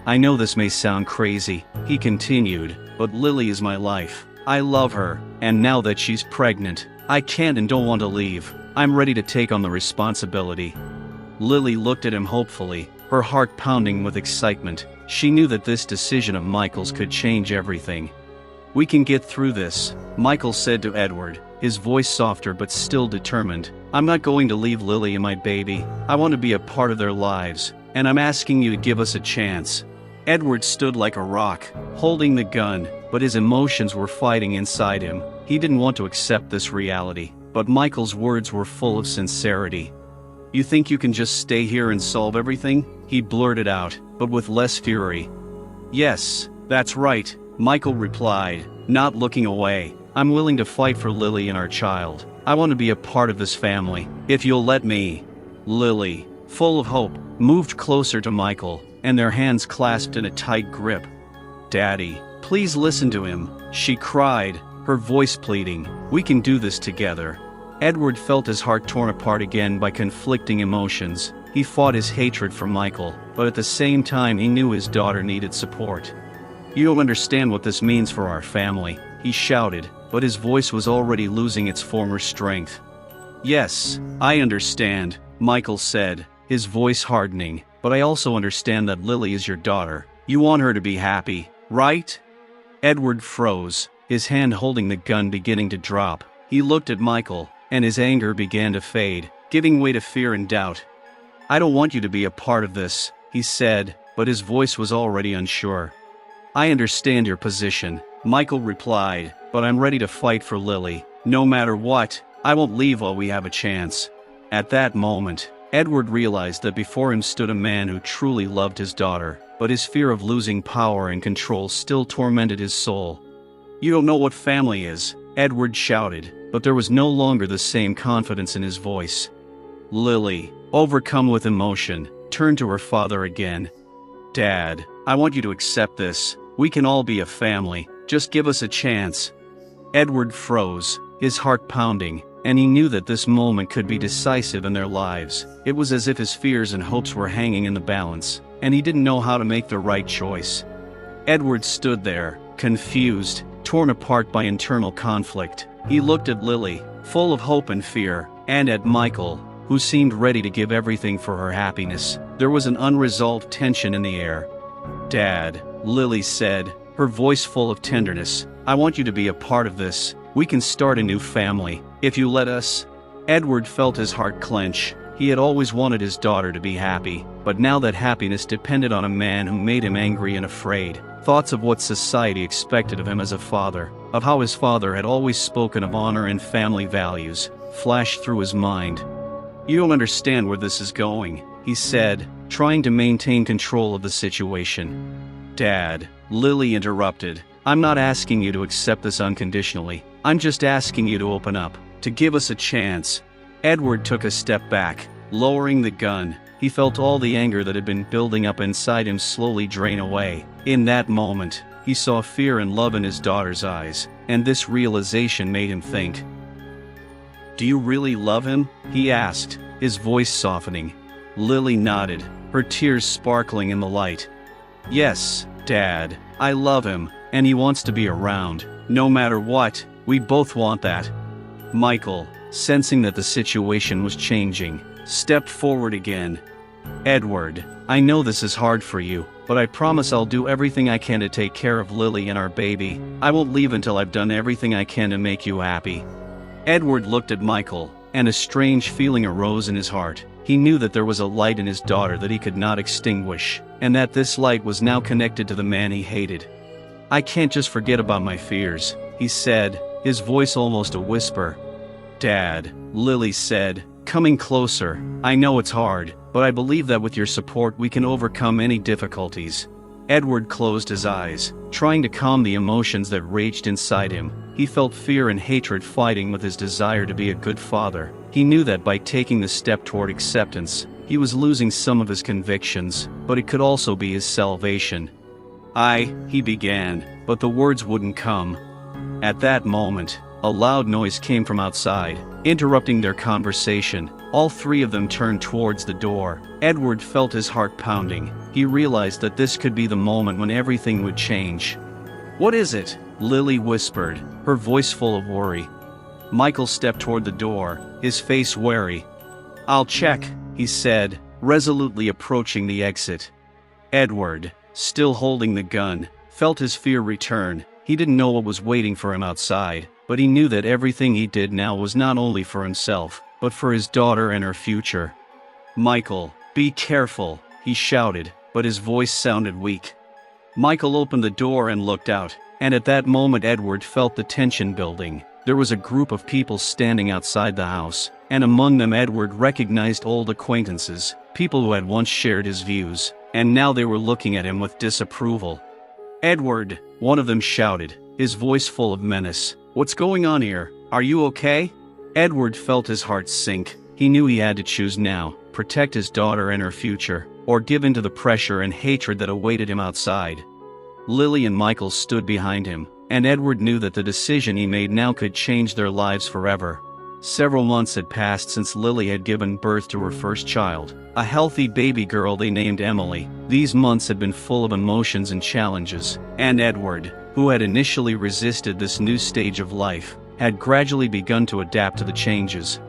"I know this may sound crazy," he continued, "but Lily is my life. I love her, and now that she's pregnant, I can't and don't want to leave. I'm ready to take on the responsibility." Lily looked at him hopefully, her heart pounding with excitement. She knew that this decision of Michael's could change everything. "We can get through this," Michael said to Edward, his voice softer but still determined. "I'm not going to leave Lily and my baby. I want to be a part of their lives, and I'm asking you to give us a chance." Edward stood like a rock, holding the gun, but his emotions were fighting inside him. He didn't want to accept this reality, but Michael's words were full of sincerity. "You think you can just stay here and solve everything?" he blurted out, but with less fury. "Yes, that's right," Michael replied, not looking away. "I'm willing to fight for Lily and our child. I want to be a part of this family, if you'll let me." Lily, full of hope, moved closer to Michael, and their hands clasped in a tight grip. "Daddy, please listen to him," she cried, her voice pleading. "We can do this together." Edward felt his heart torn apart again by conflicting emotions. He fought his hatred for Michael, but at the same time he knew his daughter needed support. "You don't understand what this means for our family," he shouted, but his voice was already losing its former strength. "Yes, I understand," Michael said, his voice hardening, "but I also understand that Lily is your daughter. You want her to be happy, right?" Edward froze, his hand holding the gun beginning to drop. He looked at Michael, and his anger began to fade, giving way to fear and doubt. "I don't want you to be a part of this," he said, but his voice was already unsure. "I understand your position," Michael replied, "but I'm ready to fight for Lily. No matter what, I won't leave while we have a chance." At that moment, Edward realized that before him stood a man who truly loved his daughter, but his fear of losing power and control still tormented his soul. "You don't know what family is," Edward shouted, but there was no longer the same confidence in his voice. Lily, overcome with emotion, turned to her father again. "Dad, I want you to accept this. We can all be a family. Just give us a chance." Edward froze, his heart pounding, and he knew that this moment could be decisive in their lives. It was as if his fears and hopes were hanging in the balance, and he didn't know how to make the right choice. Edward stood there, confused, torn apart by internal conflict. He looked at Lily, full of hope and fear, and at Michael, who seemed ready to give everything for her happiness. There was an unresolved tension in the air. "Dad," Lily said, her voice full of tenderness, "I want you to be a part of this. We can start a new family, if you let us." Edward felt his heart clench. He had always wanted his daughter to be happy, but now that happiness depended on a man who made him angry and afraid. Thoughts of what society expected of him as a father, of how his father had always spoken of honor and family values, flashed through his mind. "You don't understand where this is going," he said, trying to maintain control of the situation. "Dad," Lily interrupted, "I'm not asking you to accept this unconditionally. I'm just asking you to open up, to give us a chance." Edward took a step back, lowering the gun. He felt all the anger that had been building up inside him slowly drain away. In that moment, he saw fear and love in his daughter's eyes, and this realization made him think. "Do you really love him?" he asked, his voice softening. Lily nodded, her tears sparkling in the light. "Yes, Dad, I love him, and he wants to be around. No matter what, we both want that." Michael, sensing that the situation was changing, stepped forward again. "Edward, I know this is hard for you, but I promise I'll do everything I can to take care of Lily and our baby. I won't leave until I've done everything I can to make you happy." Edward looked at Michael, and a strange feeling arose in his heart. He knew that there was a light in his daughter that he could not extinguish, and that this light was now connected to the man he hated. "I can't just forget about my fears," he said, his voice almost a whisper. "Dad," Lily said, coming closer, "I know it's hard, but I believe that with your support we can overcome any difficulties." Edward closed his eyes, trying to calm the emotions that raged inside him. He felt fear and hatred fighting with his desire to be a good father. He knew that by taking the step toward acceptance, he was losing some of his convictions, but it could also be his salvation. He began, but the words wouldn't come. At that moment, a loud noise came from outside, interrupting their conversation. All three of them turned towards the door. Edward felt his heart pounding. He realized that this could be the moment when everything would change. "What is it?" Lily whispered, her voice full of worry. Michael stepped toward the door, his face wary. "I'll check," he said, resolutely approaching the exit. Edward, still holding the gun, felt his fear return. He didn't know what was waiting for him outside, but he knew that everything he did now was not only for himself, but for his daughter and her future. "Michael, be careful," he shouted, but his voice sounded weak. Michael opened the door and looked out, and at that moment Edward felt the tension building. There was a group of people standing outside the house, and among them Edward recognized old acquaintances, people who had once shared his views, and now they were looking at him with disapproval. "Edward," one of them shouted, his voice full of menace, "what's going on here? Are you okay?" Edward felt his heart sink. He knew he had to choose now, protect his daughter and her future, or give in to the pressure and hatred that awaited him outside. Lily and Michael stood behind him, and Edward knew that the decision he made now could change their lives forever. Several months had passed since Lily had given birth to her first child, a healthy baby girl they named Emily. These months had been full of emotions and challenges, and Edward, who had initially resisted this new stage of life, had gradually begun to adapt to the changes.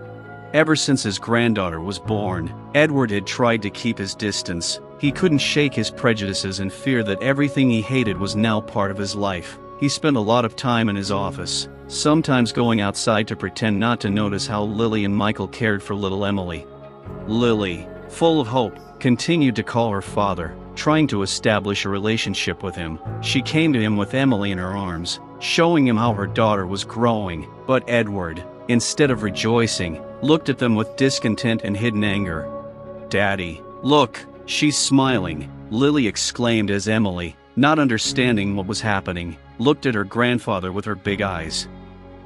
Ever since his granddaughter was born, Edward had tried to keep his distance. He couldn't shake his prejudices and fear that everything he hated was now part of his life. He spent a lot of time in his office, sometimes going outside to pretend not to notice how Lily and Michael cared for little Emily. Lily, full of hope, continued to call her father, trying to establish a relationship with him. She came to him with Emily in her arms, showing him how her daughter was growing. But Edward, instead of rejoicing, looked at them with discontent and hidden anger. "Daddy, look, she's smiling," Lily exclaimed as Emily, not understanding what was happening, looked at her grandfather with her big eyes.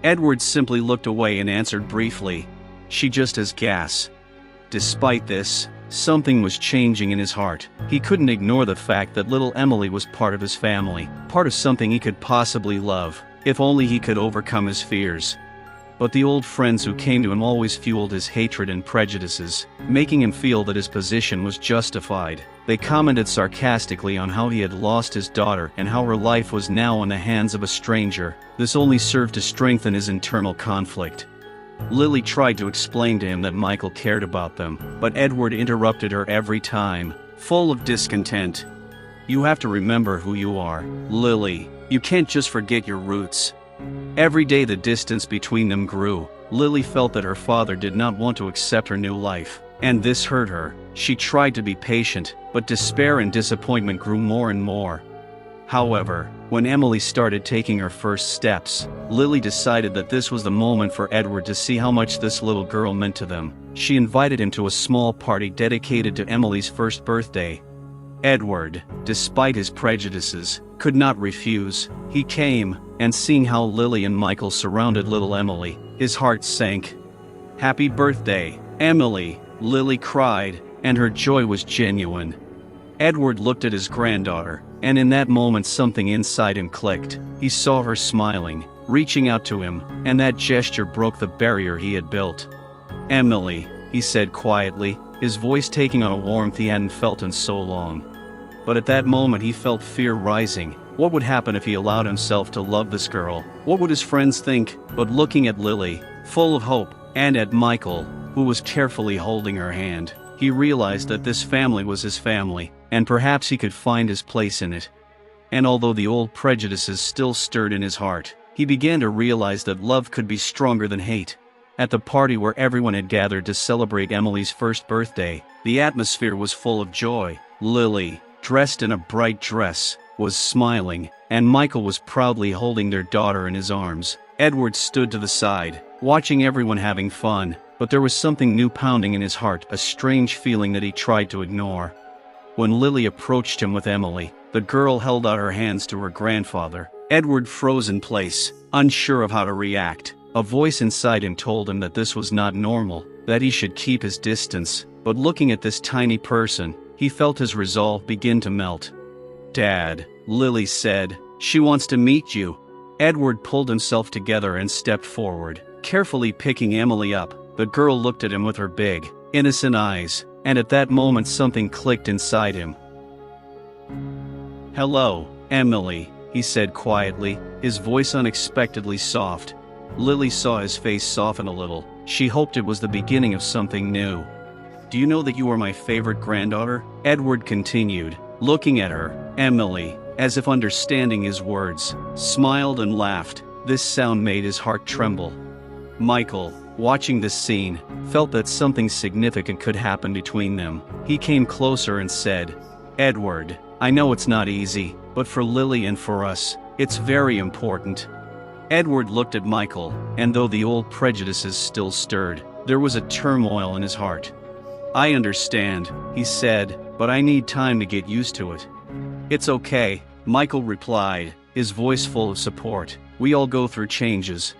Edward simply looked away and answered briefly, "She just has gas." Despite this, something was changing in his heart. He couldn't ignore the fact that little Emily was part of his family, part of something he could possibly love, if only he could overcome his fears. But the old friends who came to him always fueled his hatred and prejudices, making him feel that his position was justified. They commented sarcastically on how he had lost his daughter and how her life was now in the hands of a stranger. This only served to strengthen his internal conflict. Lily tried to explain to him that Michael cared about them, but Edward interrupted her every time, full of discontent. "You have to remember who you are, Lily. You can't just forget your roots." Every day the distance between them grew. Lily felt that her father did not want to accept her new life, and this hurt her. She tried to be patient, but despair and disappointment grew more and more. However, when Emily started taking her first steps, Lily decided that this was the moment for Edward to see how much this little girl meant to them. She invited him to a small party dedicated to Emily's first birthday. Edward, despite his prejudices, could not refuse. He came, and seeing how Lily and Michael surrounded little Emily, his heart sank. "Happy birthday, Emily," Lily cried, and her joy was genuine. Edward looked at his granddaughter, and in that moment something inside him clicked. He saw her smiling, reaching out to him, and that gesture broke the barrier he had built. "Emily," he said quietly, his voice taking on a warmth he hadn't felt in so long. But at that moment he felt fear rising. What would happen if he allowed himself to love this girl? What would his friends think? But looking at Lily, full of hope, and at Michael, who was carefully holding her hand, he realized that this family was his family. and perhaps he could find his place in it. And although the old prejudices still stirred in his heart, he began to realize that love could be stronger than hate. At the party where everyone had gathered to celebrate Emily's first birthday, the atmosphere was full of joy. Lily, dressed in a bright dress, was smiling, and Michael was proudly holding their daughter in his arms. Edward stood to the side, watching everyone having fun, but there was something new pounding in his heart, a strange feeling that he tried to ignore. When Lily approached him with Emily, the girl held out her hands to her grandfather. Edward froze in place, unsure of how to react. A voice inside him told him that this was not normal, that he should keep his distance, but looking at this tiny person, he felt his resolve begin to melt. "Dad," Lily said, "she wants to meet you." Edward pulled himself together and stepped forward, carefully picking Emily up. The girl looked at him with her big, innocent eyes, and at that moment something clicked inside him. "Hello, Emily," he said quietly, his voice unexpectedly soft. Lily saw his face soften a little. She hoped it was the beginning of something new. "Do you know that you are my favorite granddaughter?" Edward continued, looking at her. Emily, as if understanding his words, smiled and laughed. This sound made his heart tremble. Michael, watching this scene, felt that something significant could happen between them. He came closer and said, "Edward, I know it's not easy, but for Lily and for us, it's very important." Edward looked at Michael, and though the old prejudices still stirred, there was a turmoil in his heart. "I understand," he said, "but I need time to get used to it." "It's okay," Michael replied, his voice full of support. "We all go through changes."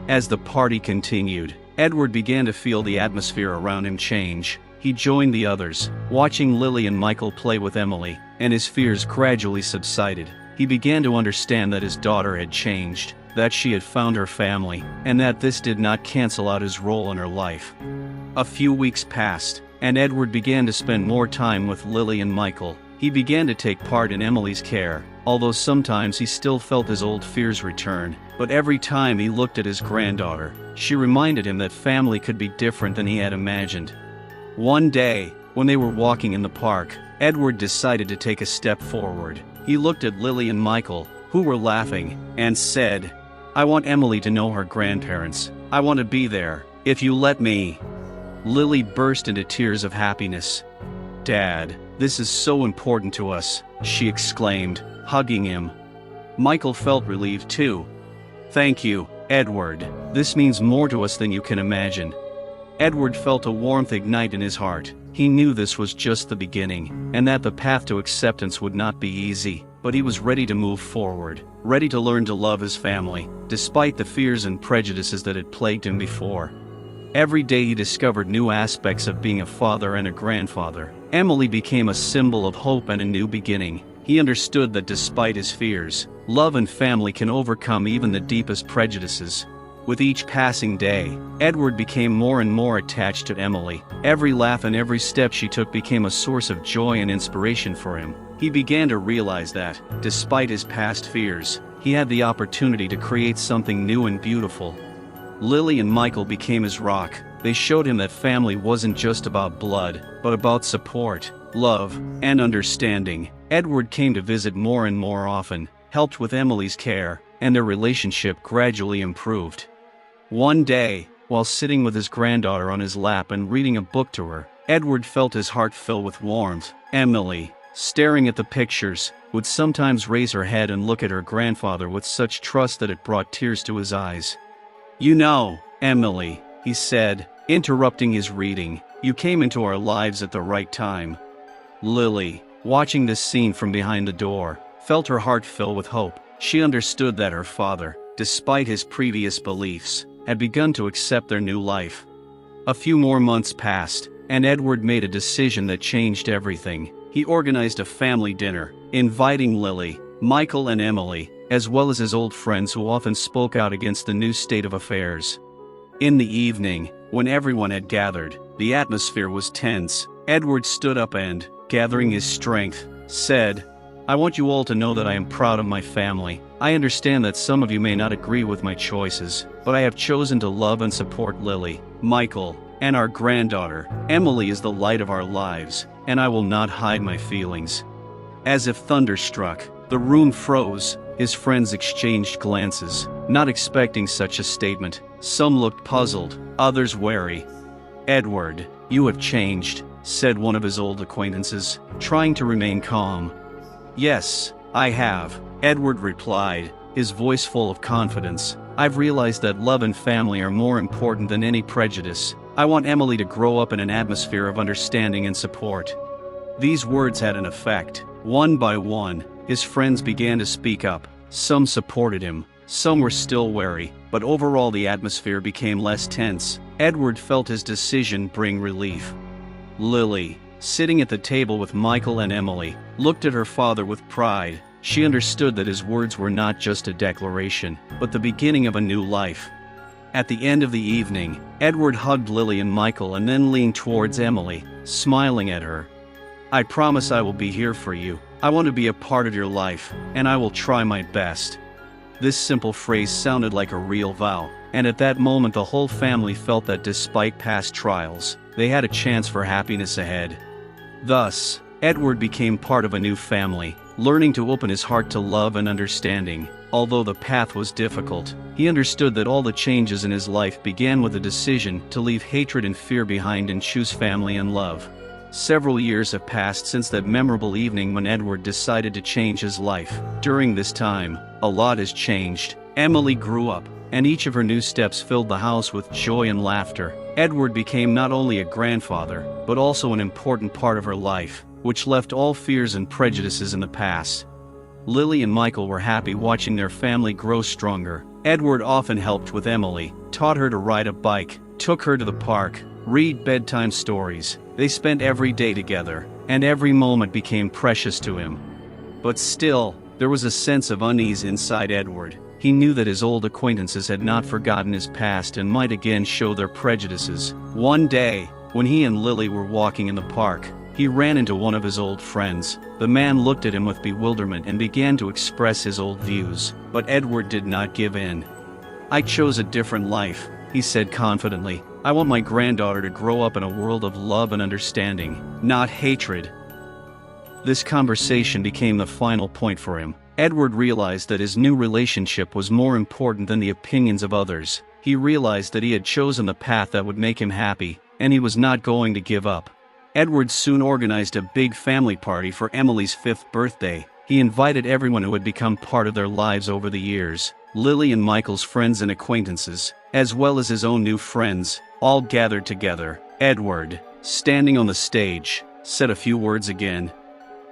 As the party continued, Edward began to feel the atmosphere around him change. He joined the others, watching Lily and Michael play with Emily, and his fears gradually subsided. He began to understand that his daughter had changed, that she had found her family, and that this did not cancel out his role in her life. A few weeks passed, and Edward began to spend more time with Lily and Michael. He began to take part in Emily's care, although sometimes he still felt his old fears return. But every time he looked at his granddaughter, she reminded him that family could be different than he had imagined. One day, when they were walking in the park, Edward decided to take a step forward. He looked at Lily and Michael, who were laughing, and said, "I want Emily to know her grandparents. I want to be there, if you let me." Lily burst into tears of happiness. "Dad, this is so important to us," she exclaimed, hugging him. Michael felt relieved too. "Thank you, Edward. This means more to us than you can imagine." Edward felt a warmth ignite in his heart. He knew this was just the beginning, and that the path to acceptance would not be easy, but he was ready to move forward, ready to learn to love his family, despite the fears and prejudices that had plagued him before. Every day he discovered new aspects of being a father and a grandfather. Emily became a symbol of hope and a new beginning. He understood that despite his fears, love and family can overcome even the deepest prejudices. With each passing day, Edward became more and more attached to Emily. Every laugh and every step she took became a source of joy and inspiration for him. He began to realize that, despite his past fears, he had the opportunity to create something new and beautiful. Lily and Michael became his rock. They showed him that family wasn't just about blood, but about support, love, and understanding. Edward came to visit more and more often, helped with Emily's care, and their relationship gradually improved. One day, while sitting with his granddaughter on his lap and reading a book to her, Edward felt his heart fill with warmth. Emily, staring at the pictures, would sometimes raise her head and look at her grandfather with such trust that it brought tears to his eyes. "You know, Emily," he said, interrupting his reading, "you came into our lives at the right time." Lily, watching this scene from behind the door, felt her heart fill with hope. She understood that her father, despite his previous beliefs, had begun to accept their new life. A few more months passed, and Edward made a decision that changed everything. He organized a family dinner, inviting Lily, Michael and Emily, as well as his old friends who often spoke out against the new state of affairs. In the evening, when everyone had gathered, the atmosphere was tense. Edward stood up and, gathering his strength, said, "I want you all to know that I am proud of my family. I understand that some of you may not agree with my choices, but I have chosen to love and support Lily, Michael, and our granddaughter. Emily is the light of our lives, and I will not hide my feelings." As if thunderstruck, the room froze. His friends exchanged glances, not expecting such a statement. Some looked puzzled, others wary. "Edward, you have changed," said one of his old acquaintances, trying to remain calm. "Yes, I have," Edward replied, his voice full of confidence. "I've realized that love and family are more important than any prejudice. I want Emily to grow up in an atmosphere of understanding and support." These words had an effect. One by one, his friends began to speak up. Some supported him, some were still wary, but overall the atmosphere became less tense. Edward felt his decision bring relief. Lily, sitting at the table with Michael and Emily, looked at her father with pride. She understood that his words were not just a declaration, but the beginning of a new life. At the end of the evening, Edward hugged Lily and Michael and then leaned towards Emily, smiling at her. "I promise I will be here for you. I want to be a part of your life, and I will try my best." This simple phrase sounded like a real vow, and at that moment the whole family felt that despite past trials, they had a chance for happiness ahead. Thus, Edward became part of a new family, learning to open his heart to love and understanding. Although the path was difficult, he understood that all the changes in his life began with a decision to leave hatred and fear behind and choose family and love. Several years have passed since that memorable evening when Edward decided to change his life. During this time, a lot has changed. Emily grew up, and each of her new steps filled the house with joy and laughter. Edward became not only a grandfather, but also an important part of her life, which left all fears and prejudices in the past. Lily and Michael were happy watching their family grow stronger. Edward often helped with Emily, taught her to ride a bike, took her to the park, read bedtime stories. They spent every day together, and every moment became precious to him. But still, there was a sense of unease inside Edward. He knew that his old acquaintances had not forgotten his past and might again show their prejudices. One day, when he and Lily were walking in the park, he ran into one of his old friends. The man looked at him with bewilderment and began to express his old views, but Edward did not give in. "I chose a different life," he said confidently. "I want my granddaughter to grow up in a world of love and understanding, not hatred." This conversation became the final point for him. Edward realized that his new relationship was more important than the opinions of others. He realized that he had chosen the path that would make him happy, and he was not going to give up. Edward soon organized a big family party for Emily's 5th birthday. He invited everyone who had become part of their lives over the years. Lily and Michael's friends and acquaintances, as well as his own new friends, all gathered together. Edward, standing on the stage, said a few words again.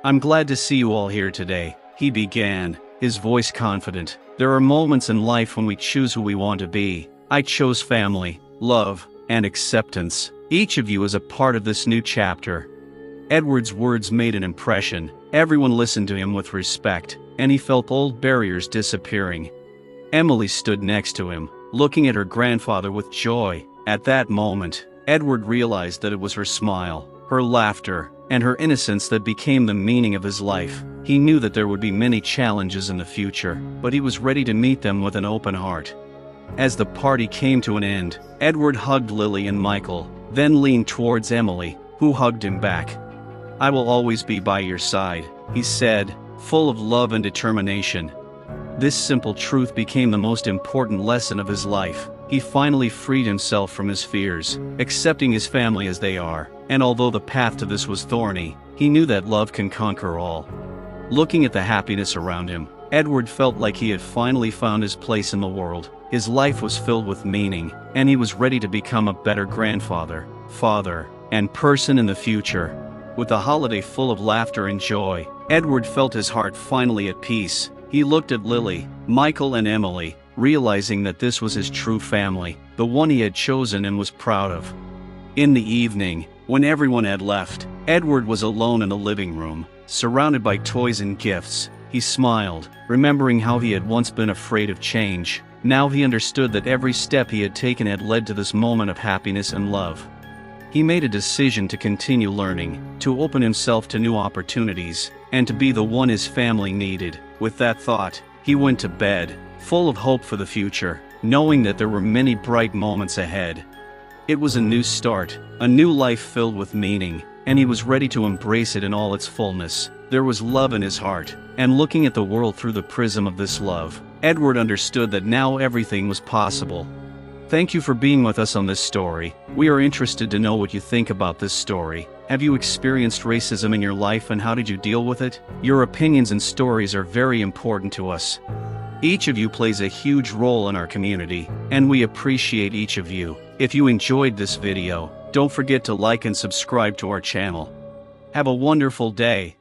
"I'm glad to see you all here today," he began, his voice confident. "There are moments in life when we choose who we want to be. I chose family, love, and acceptance. Each of you is a part of this new chapter." Edward's words made an impression. Everyone listened to him with respect, and he felt old barriers disappearing. Emily stood next to him, looking at her grandfather with joy. At that moment, Edward realized that it was her smile, her laughter, and her innocence that became the meaning of his life. He knew that there would be many challenges in the future, but he was ready to meet them with an open heart. As the party came to an end, Edward hugged Lily and Michael, then leaned towards Emily, who hugged him back. "I will always be by your side," he said, full of love and determination. This simple truth became the most important lesson of his life. He finally freed himself from his fears, accepting his family as they are, and although the path to this was thorny, he knew that love can conquer all. Looking at the happiness around him, Edward felt like he had finally found his place in the world. His life was filled with meaning, and he was ready to become a better grandfather, father, and person in the future. With the holiday full of laughter and joy, Edward felt his heart finally at peace. He looked at Lily, Michael and Emily, realizing that this was his true family, the one he had chosen and was proud of. In the evening, when everyone had left, Edward was alone in the living room, surrounded by toys and gifts. He smiled, remembering how he had once been afraid of change. Now he understood that every step he had taken had led to this moment of happiness and love. He made a decision to continue learning, to open himself to new opportunities, and to be the one his family needed. With that thought, he went to bed, full of hope for the future, knowing that there were many bright moments ahead. It was a new start, a new life filled with meaning, and he was ready to embrace it in all its fullness. There was love in his heart, and looking at the world through the prism of this love, Edward understood that now everything was possible. Thank you for being with us on this story. We are interested to know what you think about this story. Have you experienced racism in your life and how did you deal with it? Your opinions and stories are very important to us. Each of you plays a huge role in our community, and we appreciate each of you. If you enjoyed this video, don't forget to like and subscribe to our channel. Have a wonderful day.